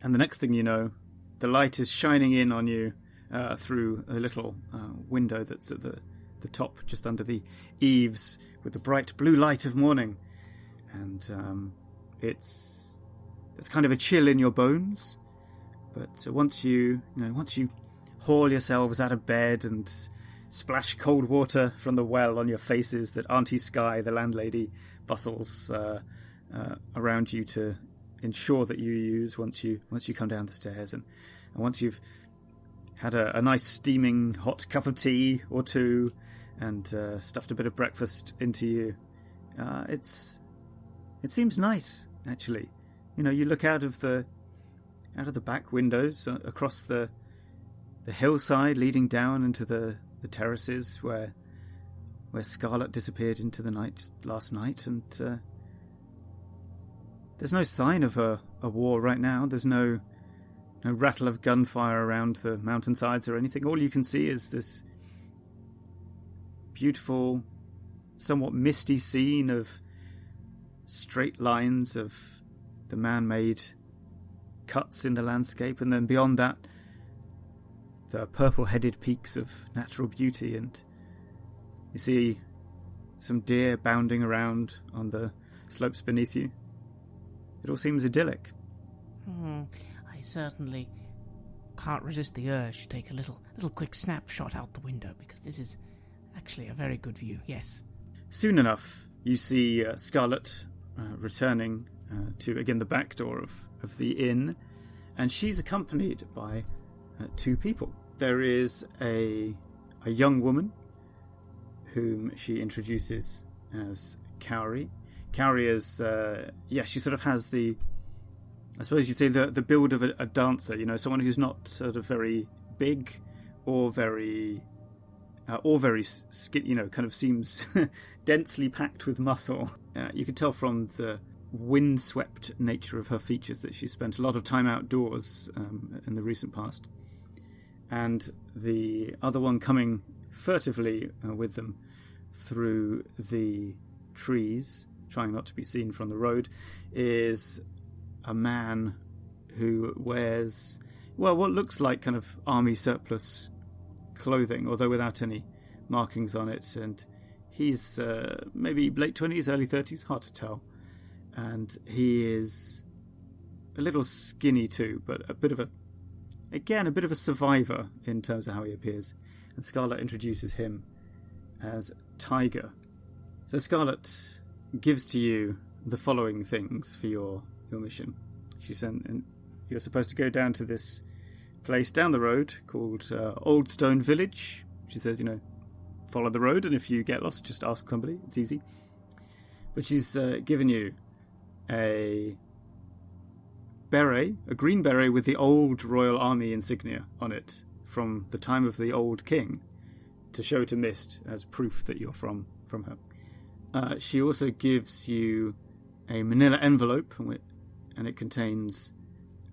And the next thing you know, the light is shining in on you through a little window that's at the top, just under the eaves, with the bright blue light of morning. And there's kind of a chill in your bones. But once you haul yourselves out of bed and splash cold water from the well on your faces that Auntie Sky, the landlady, bustles around you to ensure that you use once you come down the stairs, and once you've had a nice steaming hot cup of tea or two and stuffed a bit of breakfast into you, it seems nice, actually. You look out of the back windows across the hillside leading down into the terraces where Scarlett disappeared into the night last night, and there's no sign of a war right now. There's no rattle of gunfire around the mountainsides or anything. All you can see is this beautiful, somewhat misty scene of straight lines of the man-made cuts in the landscape, and then beyond that, the purple-headed peaks of natural beauty, and you see some deer bounding around on the slopes beneath you. It all seems idyllic. I certainly can't resist the urge to take a little quick snapshot out the window, because this is actually a very good view, yes. Soon enough, you see Scarlett returning to, again, the back door of the inn, and she's accompanied by two people. There is a young woman whom she introduces as Cowrie. Cowrie is, she sort of has the, I suppose you'd say, the build of a dancer, someone who's not sort of very big or very skin, kind of seems densely packed with muscle. You can tell from the windswept nature of her features that she spent a lot of time outdoors in the recent past. And the other one coming furtively with them through the trees, trying not to be seen from the road, is a man who wears, what looks like kind of army surplus clothing, although without any markings on it. And he's maybe late 20s, early 30s, hard to tell. And he is a little skinny too, but a bit of a survivor in terms of how he appears. And Scarlett introduces him as Tiger. So Scarlett gives to you the following things for your mission. She sent, and you're supposed to go down to this place down the road called Old Stone Village. She says, follow the road, and if you get lost, just ask somebody. It's easy. But she's given you a beret, a green beret with the old Royal Army insignia on it from the time of the old king, to show to Mist as proof that you're from her. She also gives you a manila envelope, and it contains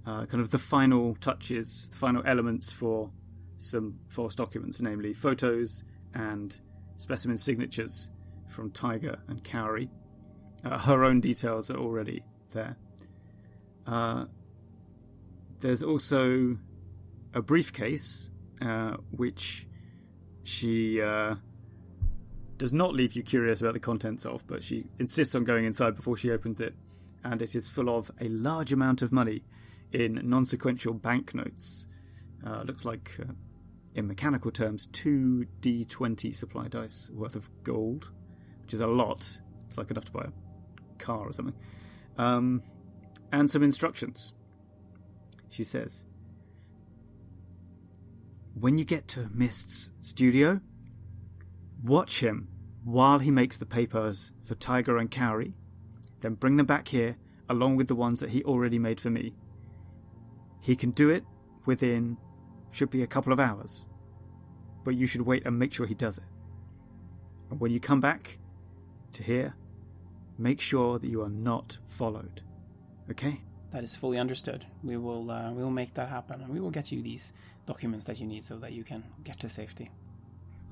kind of the final touches, the final elements for some false documents, namely photos and specimen signatures from Tiger and Cowrie. Her own details are already there. There's also a briefcase, which she does not leave you curious about the contents of, but she insists on going inside before she opens it, and it is full of a large amount of money in non-sequential banknotes. Looks like, in mechanical terms, 2 D20 supply dice worth of gold, which is a lot. It's like enough to buy a car or something. And some instructions. She says, when you get to Mist's studio, watch him while he makes the papers for Tiger and Cowrie, then bring them back here along with the ones that he already made for me. He can do it within, should be a couple of hours, but you should wait and make sure he does it. And when you come back to here, make sure that you are not followed. Okay? That is fully understood. We will make that happen, and we will get you these documents that you need so that you can get to safety.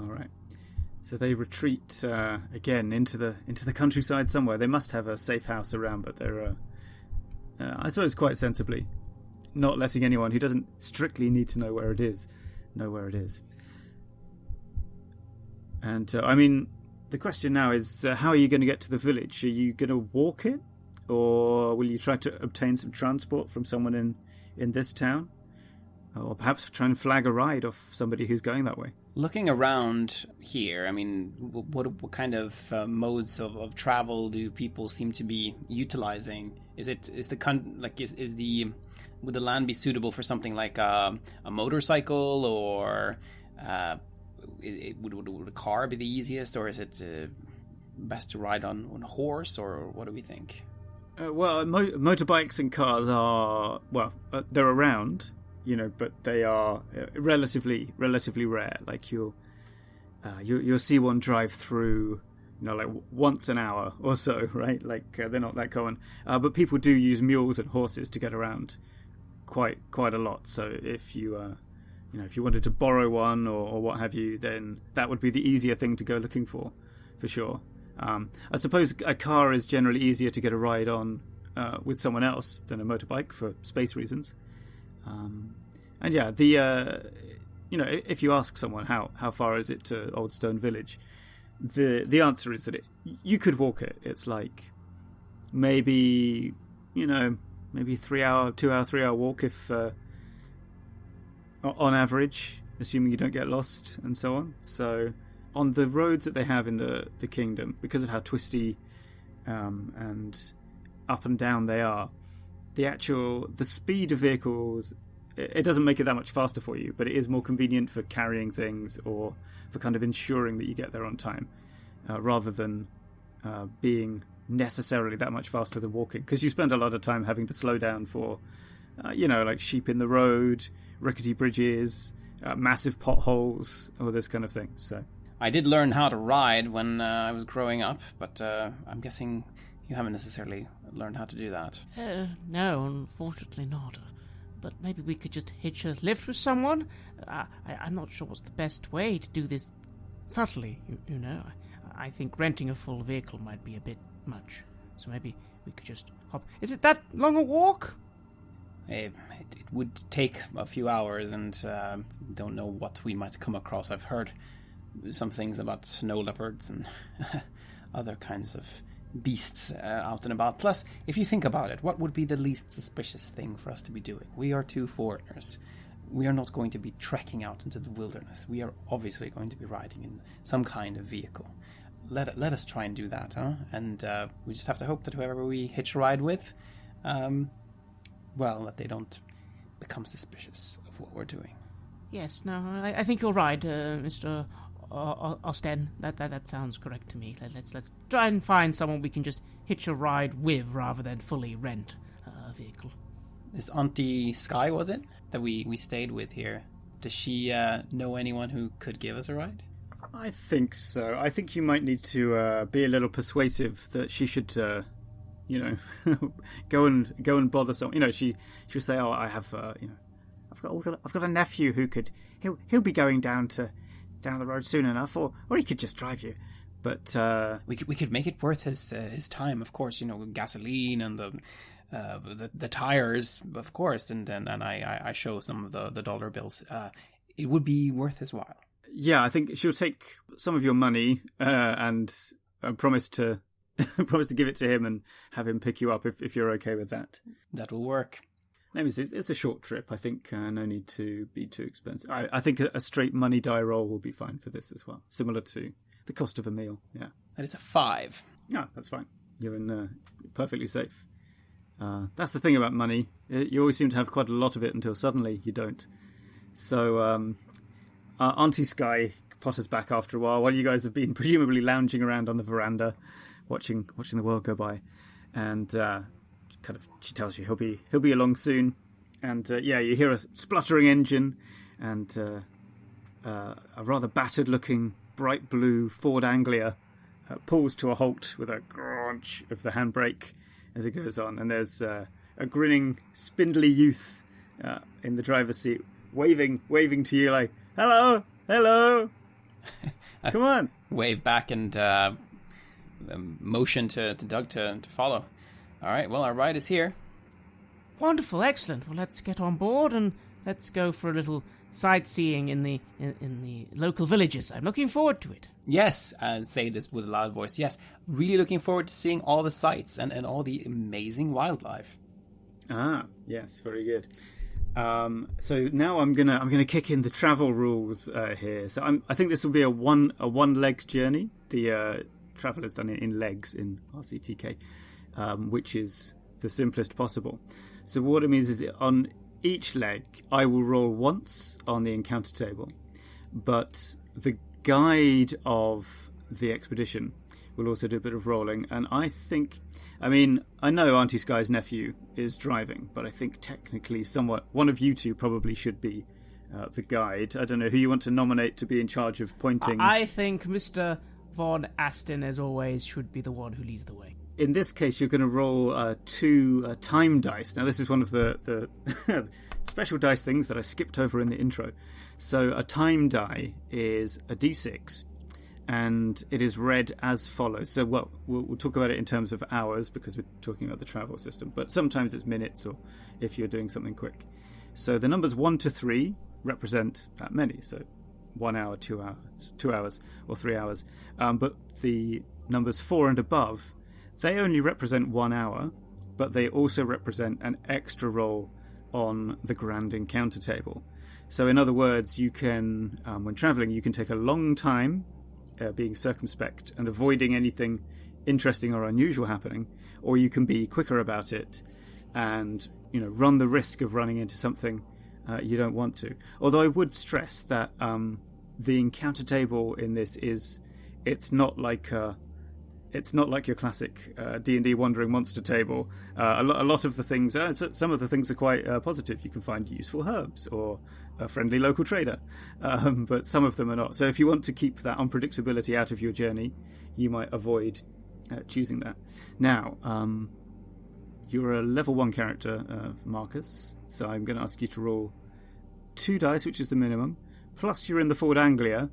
All right. So they retreat again into the countryside somewhere. They must have a safe house around, but they're, I suppose, quite sensibly not letting anyone who doesn't strictly need to know where it is know where it is. And, I mean, the question now is, how are you going to get to the village? Are you going to walk it? Or will you try to obtain some transport from someone in this town? Or perhaps try and flag a ride off somebody who's going that way? Looking around here, I mean, what kind of modes of travel do people seem to be utilizing? Would the land be suitable for something like a motorcycle, or would a car be the easiest, or is it best to ride on a horse, or what do we think? Motorbikes and cars are they're around. But they are relatively rare. Like you'll see one drive through, like once an hour or so, right? Like they're not that common. But people do use mules and horses to get around quite a lot. So if you wanted to borrow one or what have you, then that would be the easier thing to go looking for sure. I suppose a car is generally easier to get a ride on with someone else than a motorbike for space reasons. And yeah, if you ask someone how far is it to Old Stone Village, the answer is that you could walk it. It's like maybe 3 hour walk if on average, assuming you don't get lost and so on. So on the roads that they have in the kingdom, because of how twisty and up and down they are, the speed of vehicles, it doesn't make it that much faster for you, but it is more convenient for carrying things or for kind of ensuring that you get there on time, rather than being necessarily that much faster than walking, because you spend a lot of time having to slow down for like sheep in the road, rickety bridges, massive potholes, all this kind of thing. So I did learn how to ride when I was growing up, but I'm guessing you haven't necessarily learned how to do that. No, unfortunately not. But maybe we could just hitch a lift with someone? I'm not sure what's the best way to do this subtly, you know. I think renting a full vehicle might be a bit much. So maybe we could just hop... Is it that long a walk? It would take a few hours, and don't know what we might come across. I've heard some things about snow leopards and other kinds of beasts out and about. Plus, if you think about it, what would be the least suspicious thing for us to be doing? We are two foreigners. We are not going to be trekking out into the wilderness. We are obviously going to be riding in some kind of vehicle. Let us try and do that, huh? And we just have to hope that whoever we hitch a ride with, that they don't become suspicious of what we're doing. Yes, no, I think you're right, Mr. Osten. That sounds correct to me. Let's try and find someone we can just hitch a ride with rather than fully rent a vehicle. This Auntie Sky, was it, that we stayed with here? Does she know anyone who could give us a ride? I think so. I think you might need to be a little persuasive that she should, go and bother someone. She'll say, "Oh, I have, I've got a nephew who could. He'll be going down the road soon enough, or he could just drive you." But we could make it worth his time, of course. Gasoline and the tires, of course, and I show some of the dollar bills. It would be worth his while. Yeah, I think she'll take some of your money and promise to give it to him and have him pick you up if you're okay with that. That will work. It's a short trip. I think no need to be too expensive. I think a straight money die roll will be fine for this as well, similar to the cost of a meal. Yeah, that is a 5. Yeah, that's fine. You're in perfectly safe. That's the thing about money. You always seem to have quite a lot of it until suddenly you don't. So Auntie Sky potters back after a while you guys have been presumably lounging around on the veranda, watching the world go by, and she tells you he'll be along soon, and you hear a spluttering engine, and a rather battered looking bright blue Ford Anglia pulls to a halt with a crunch of the handbrake as it goes on, and there's a grinning spindly youth in the driver's seat waving to you like, hello come on. Wave back and motion to Doug to follow. All right, well, our ride is here. Wonderful, excellent. Well, let's get on board and let's go for a little sightseeing in the local villages. I'm looking forward to it. Yes, and say this with a loud voice. Yes, really looking forward to seeing all the sights and all the amazing wildlife. Ah, yes, very good. So now I'm gonna kick in the travel rules here. So I think this will be a one leg journey. The travel is done in legs in RCTK, which is the simplest possible. So what it means is that on each leg, I will roll once on the encounter table, but the guide of the expedition will also do a bit of rolling. And I know Auntie Sky's nephew is driving, but I think technically one of you two probably should be the guide. I don't know who you want to nominate to be in charge of pointing. I think Mr. Von Aston, as always, should be the one who leads the way. In this case, you're going to roll 2 time dice. Now, this is one of the special dice things that I skipped over in the intro. So a time die is a d6, and it is read as follows. So, we'll talk about it in terms of hours because we're talking about the travel system, but sometimes it's minutes or if you're doing something quick. So the numbers 1 to 3 represent that many. So 1 hour, 2 hours, or 3 hours. But the numbers 4 and above, they only represent 1 hour, but they also represent an extra roll on the grand encounter table. So in other words, you can, when traveling, you can take a long time being circumspect and avoiding anything interesting or unusual happening, or you can be quicker about it and run the risk of running into something you don't want to. Although I would stress that the encounter table in this it's not like your classic D&D Wandering Monster table. A lot of the things, some of the things are quite positive. You can find useful herbs or a friendly local trader, but some of them are not. So if you want to keep that unpredictability out of your journey, you might avoid choosing that. Now, you're a level 1 character, Marcus, so I'm going to ask you to roll 2 dice, which is the minimum, plus you're in the Ford Anglia,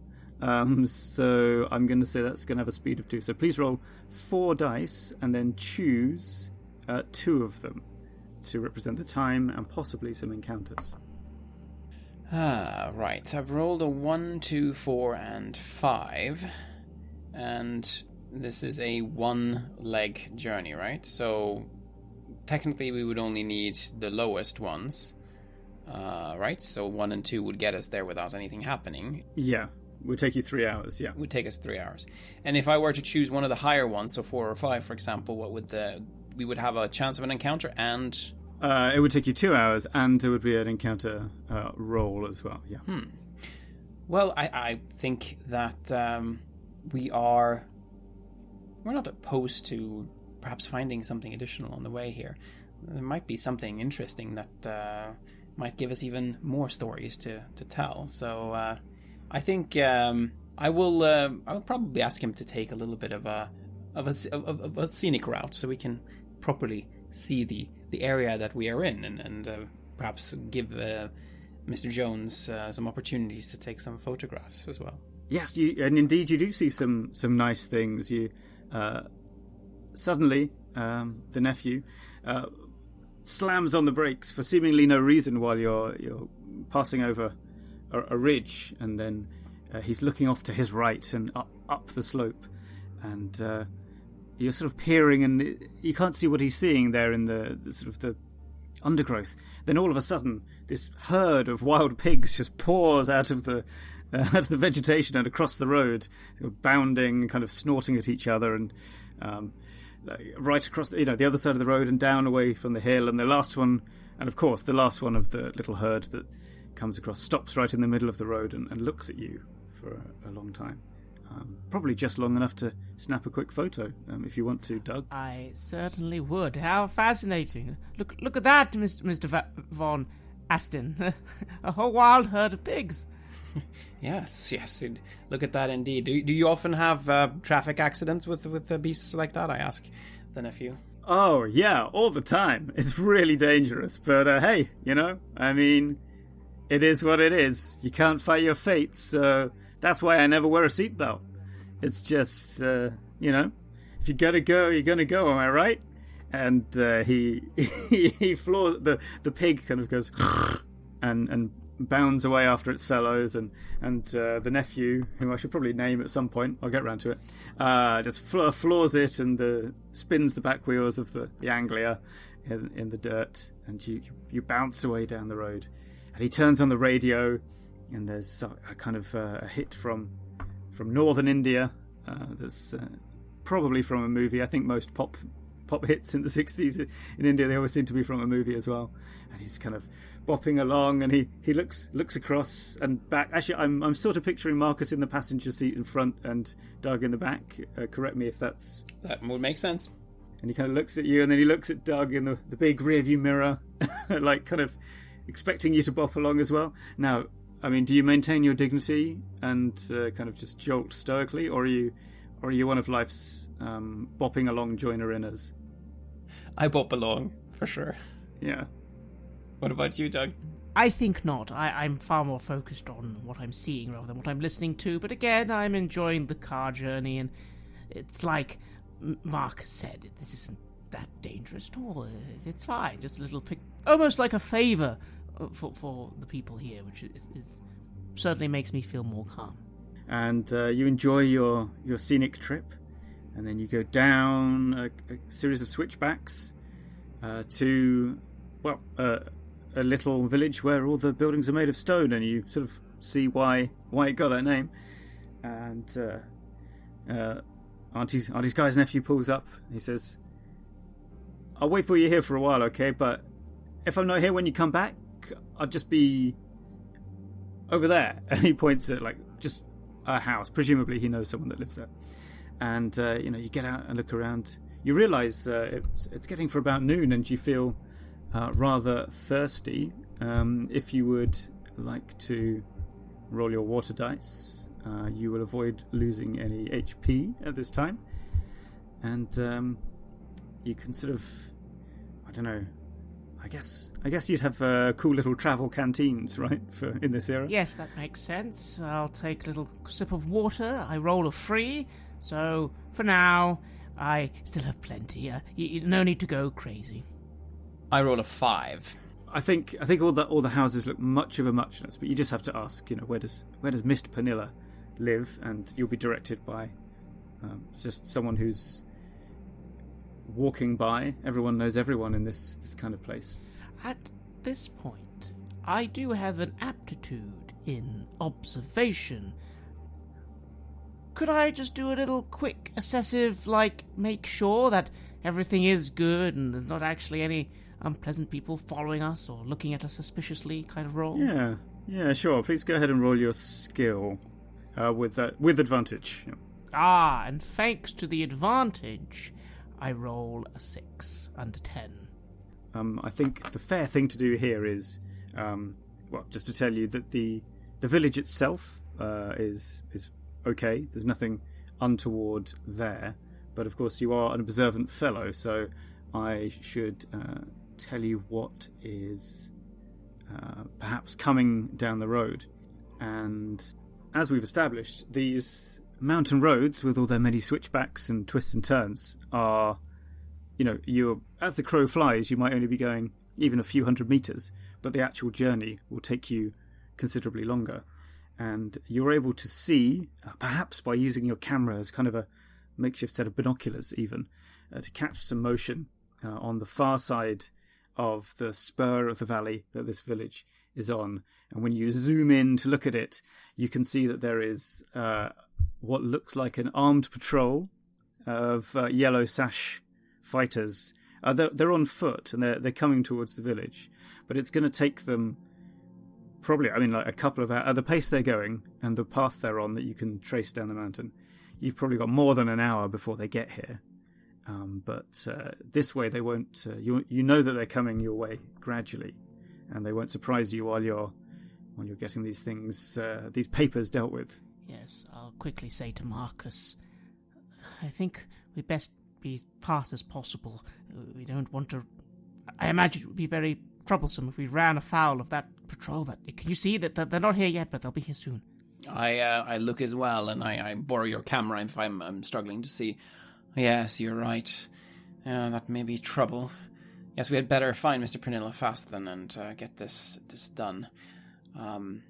so I'm going to say that's going to have a speed of 2. So please roll 4 dice and then choose 2 of them to represent the time and possibly some encounters. Right. I've rolled a 1, 2, 4, and 5. And this is a 1-leg journey, right? So technically we would only need the lowest ones, right? So 1 and 2 would get us there without anything happening. Yeah. Would take you 3 hours, yeah. Would take us 3 hours. And if I were to choose one of the higher ones, so 4 or 5, for example, we would have a chance of an encounter and... it would take you 2 hours, and there would be an encounter roll as well, yeah. Well, I think that we're not opposed to perhaps finding something additional on the way here. There might be something interesting that might give us even more stories to tell. So I think I will probably ask him to take a little bit of a scenic route so we can properly see the area that we are in and perhaps give Mr. Jones some opportunities to take some photographs as well. Yes, and indeed you do see some nice things. You suddenly the nephew slams on the brakes for seemingly no reason while you're passing over a ridge, and then he's looking off to his right and up the slope, and you're sort of peering, and you can't see what he's seeing there in the sort of the undergrowth. Then all of a sudden, this herd of wild pigs just pours out of the vegetation and across the road, bounding, kind of snorting at each other, and right across the other side of the road and down away from the hill. And the last one, and of course the last one of the little herd that comes across, stops right in the middle of the road and looks at you for a long time. Probably just long enough to snap a quick photo, if you want to, Doug. I certainly would. How fascinating. Look at that, Mr. Von Aston. A whole wild herd of pigs. Yes. Look at that indeed. Do you often have traffic accidents with beasts like that, I ask the nephew? Oh, yeah, all the time. It's really dangerous. But hey, I mean, it is what it is. You can't fight your fate, so that's why I never wear a seatbelt. It's just, if you gotta go, you're gonna go, am I right? And he floors, the pig kind of goes and bounds away after its fellows, and the nephew, whom I should probably name at some point, I'll get round to it, just floors it and spins the back wheels of the Anglia in the dirt, and you bounce away down the road. And he turns on the radio, and there's a kind of a hit from northern India. There's probably from a movie. I think most pop hits in the 60s in India, they always seem to be from a movie as well. And he's kind of bopping along, and he looks across and back. Actually, I'm sort of picturing Marcus in the passenger seat in front and Doug in the back. Correct me if that would make sense. And he kind of looks at you, and then he looks at Doug in the big rearview mirror, like kind of expecting you to bop along as well. Now, I mean, do you maintain your dignity and kind of just jolt stoically, or are you one of life's bopping along joiner-inners? I bop along, for sure. Yeah. What about you, Doug? I think not. I'm far more focused on what I'm seeing rather than what I'm listening to. But again, I'm enjoying the car journey, and it's like Mark said, this isn't that dangerous at all. It's fine. Just a little almost like a favour for the people here, which is certainly makes me feel more calm. And you enjoy your scenic trip, and then you go down a series of switchbacks to, well, a little village where all the buildings are made of stone, and you sort of see why it got that name. And Auntie's guy's nephew pulls up. He says, "I'll wait for you here for a while, okay? But if I'm not here when you come back, I'll just be over there." And he points at just a house. Presumably he knows someone that lives there. And you get out and look around. You realise it's getting for about noon, and you feel rather thirsty. If you would like to roll your water dice, you will avoid losing any HP at this time. And you can sort of, I don't know, I guess you'd have cool little travel canteens, right, for in this era? Yes, that makes sense. I'll take a little sip of water. I roll a 3, so for now, I still have plenty. No need to go crazy. I roll a 5. I think all the houses look much of a muchness, but you just have to ask, where does Mr. Pernilla live, and you'll be directed by just someone who's walking by. Everyone knows everyone in this kind of place. At this point, I do have an aptitude in observation. Could I just do a little quick assessive, make sure that everything is good and there's not actually any unpleasant people following us or looking at us suspiciously kind of roll? Yeah, sure. Please go ahead and roll your skill with advantage. Yeah. And thanks to the advantage, I roll a 6 under 10. I think the fair thing to do here is, just to tell you that the village itself is okay. There's nothing untoward there, but of course you are an observant fellow, so I should tell you what is perhaps coming down the road. And as we've established, these mountain roads with all their many switchbacks and twists and turns are, you're, as the crow flies, you might only be going even a few hundred meters, but the actual journey will take you considerably longer. And you're able to see, perhaps by using your camera as kind of a makeshift set of binoculars even, to catch some motion on the far side of the spur of the valley that this village is on. And when you zoom in to look at it, you can see that there is what looks like an armed patrol of yellow sash fighters. They're on foot, and they're coming towards the village. But it's going to take them probably, a couple of hours. At the pace they're going and the path they're on that you can trace down the mountain, you've probably got more than an hour before they get here. But this way they won't. You know that they're coming your way gradually, and they won't surprise you while you're getting these things, these papers dealt with. Yes, I'll quickly say to Marcus, I think we best be as fast as possible. We don't want to. I imagine it would be very troublesome if we ran afoul of that patrol. Can you see that they're not here yet, but they'll be here soon? I look as well, and I borrow your camera if I'm struggling to see. Yes, you're right. That may be trouble. Yes, we had better find Mr. Pernilla fast then and get this done. I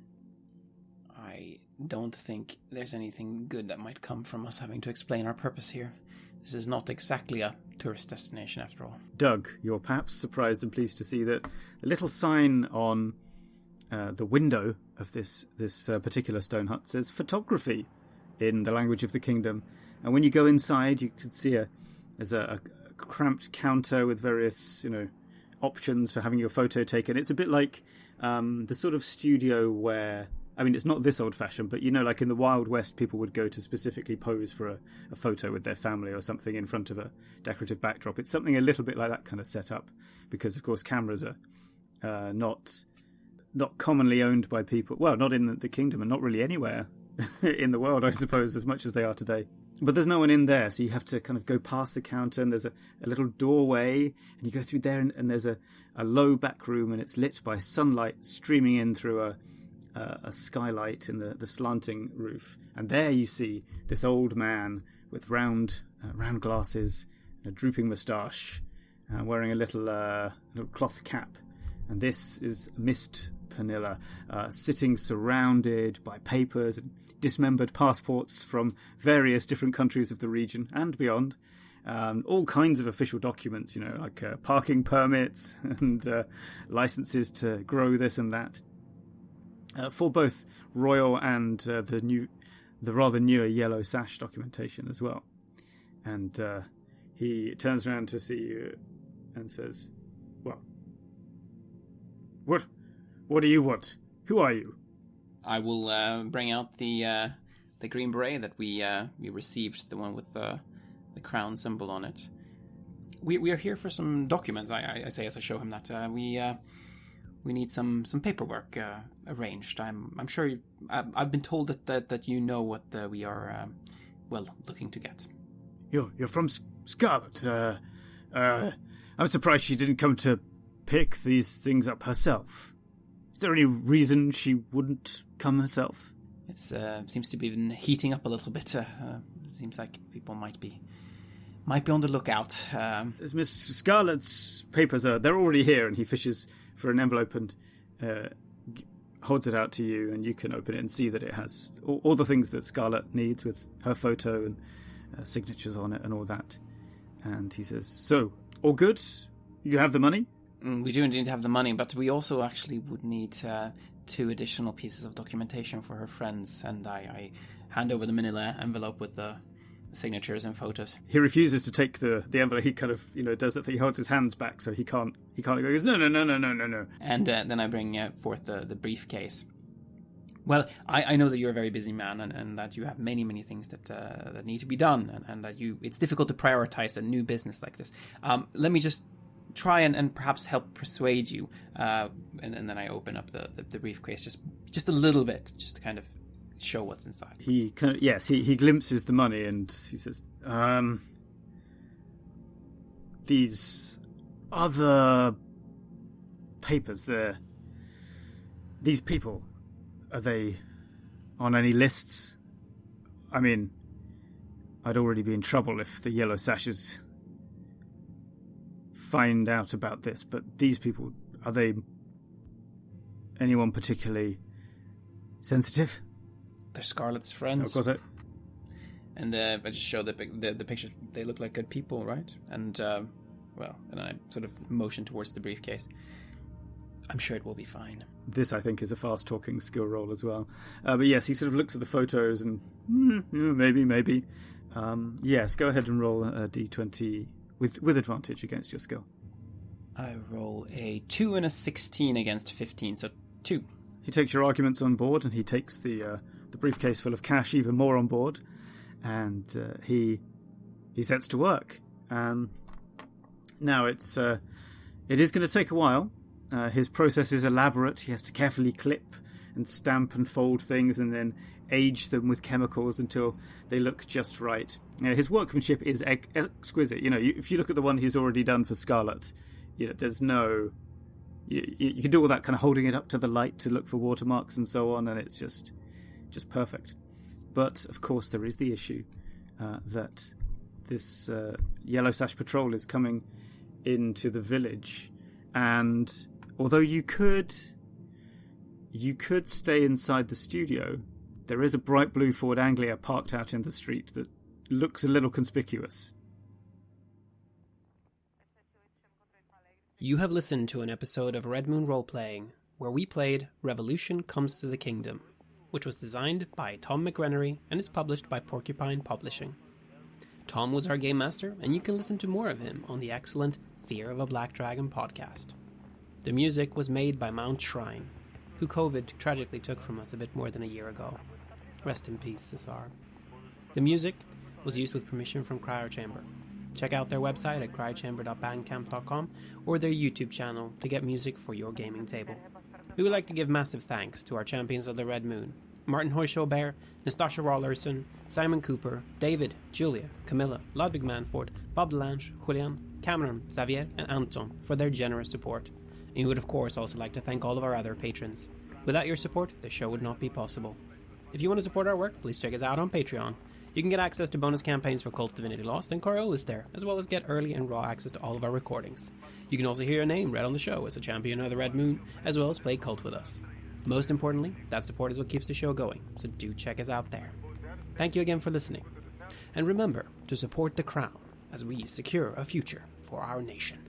don't think there's anything good that might come from us having to explain our purpose here. This is not exactly a tourist destination, after all. Doug, you're perhaps surprised and pleased to see that the little sign on the window of this particular stone hut says photography in the language of the kingdom. And when you go inside, you can see there's a cramped counter with various, options for having your photo taken. It's a bit like the sort of studio where, I mean, it's not this old-fashioned, but, like in the Wild West, people would go to specifically pose for a photo with their family or something in front of a decorative backdrop. It's something a little bit like that kind of setup, because, of course, cameras are not commonly owned by people. Well, not in the kingdom and not really anywhere in the world, I suppose, as much as they are today. But there's no one in there, so you have to kind of go past the counter, and there's a little doorway, and you go through there, and there's a low back room, and it's lit by sunlight streaming in through a skylight in the slanting roof. And there you see this old man with round glasses, and a drooping moustache, wearing a little cloth cap. And this is Mist Pernilla, sitting surrounded by papers and dismembered passports from various different countries of the region and beyond. All kinds of official documents, like parking permits and licenses to grow this and that, for both royal and the rather newer yellow sash documentation as well. And he turns around to see you and says, "Well, what do you want? Who are you?" I will bring out the green beret that we received, the one with the crown symbol on it. We are here for some documents. I say as I show him that we need some paperwork arranged. I'm sure I've been told that you know what we are looking to get. You're from Scarlett. I'm surprised she didn't come to pick these things up herself. Is there any reason she wouldn't come herself? It seems to be heating up a little bit. Seems like people might be on the lookout. As Miss Scarlett's papers they're already here, and he fishes for an envelope and holds it out to you, and you can open it and see that it has all the things that Scarlett needs, with her photo and signatures on it and all that. And he says, "So, all good? You have the money?" We do indeed have the money, but we also actually would need 2 additional pieces of documentation for her friends, and I hand over the manila envelope with the signatures and photos. He refuses to take the envelope. He kind of, does that thing. He holds his hands back so he can't go. He goes, no. And then I bring forth the briefcase. Well, I know that you're a very busy man, and that you have many, many things that need to be done, and that it's difficult to prioritize a new business like this. Let me just try and perhaps help persuade you, and then I open up the briefcase just a little bit, just to kind of show what's inside. He glimpses the money, and he says, "These other papers, these people, are they on any lists? I mean, I'd already be in trouble if the yellow sashes find out about this, but these people, are they anyone particularly sensitive?" They're Scarlett's friends. Of course. And I just show the pictures. They look like good people, right? And and I sort of motion towards the briefcase. I'm sure it will be fine. This, I think, is a fast-talking skill roll as well. But yes, he sort of looks at the photos and maybe. Yes, go ahead and roll a d20 with advantage against your skill. I roll a 2 and a 16 against 15, so 2. He takes your arguments on board, and he takes the briefcase full of cash even more on board, and he sets to work. Now it is going to take a while. His process is elaborate. He has to carefully clip and stamp and fold things, and then age them with chemicals until they look just right. His workmanship is exquisite. If you look at the one he's already done for Scarlett, there's no. You can do all that kind of holding it up to the light to look for watermarks and so on, and it's just perfect. But of course, there is the issue that this Yellow Sash Patrol is coming into the village, and although you could You could stay inside the studio. There is a bright blue Ford Anglia parked out in the street that looks a little conspicuous. You have listened to an episode of Red Moon Roleplaying, where we played Revolution Comes to the Kingdom, which was designed by Tom McGrenery and is published by Porcupine Publishing. Tom was our game master, and you can listen to more of him on the excellent Fear of a Black Dragon podcast. The music was made by Mount Shrine, who COVID tragically took from us a bit more than a year ago. Rest in peace, Cesar. The music was used with permission from Cryochamber. Check out their website at cryochamber.bandcamp.com or their YouTube channel to get music for your gaming table. We would like to give massive thanks to our champions of the Red Moon, Martin Heuschober, Nastasia Raulerson, Simon Cooper, David, Julia, Camilla, Ludwig Manford, Bob Lange, Julián, Cameron, Xabier, and Antxon for their generous support. And we would of course also like to thank all of our other patrons. Without your support, the show would not be possible. If you want to support our work, please check us out on Patreon. You can get access to bonus campaigns for Cult Divinity Lost and Coriolis there, as well as get early and raw access to all of our recordings. You can also hear your name read on the show as a champion of the Red Moon, as well as play Cult with us. Most importantly, that support is what keeps the show going, so do check us out there. Thank you again for listening. And remember to support the Crown as we secure a future for our nation.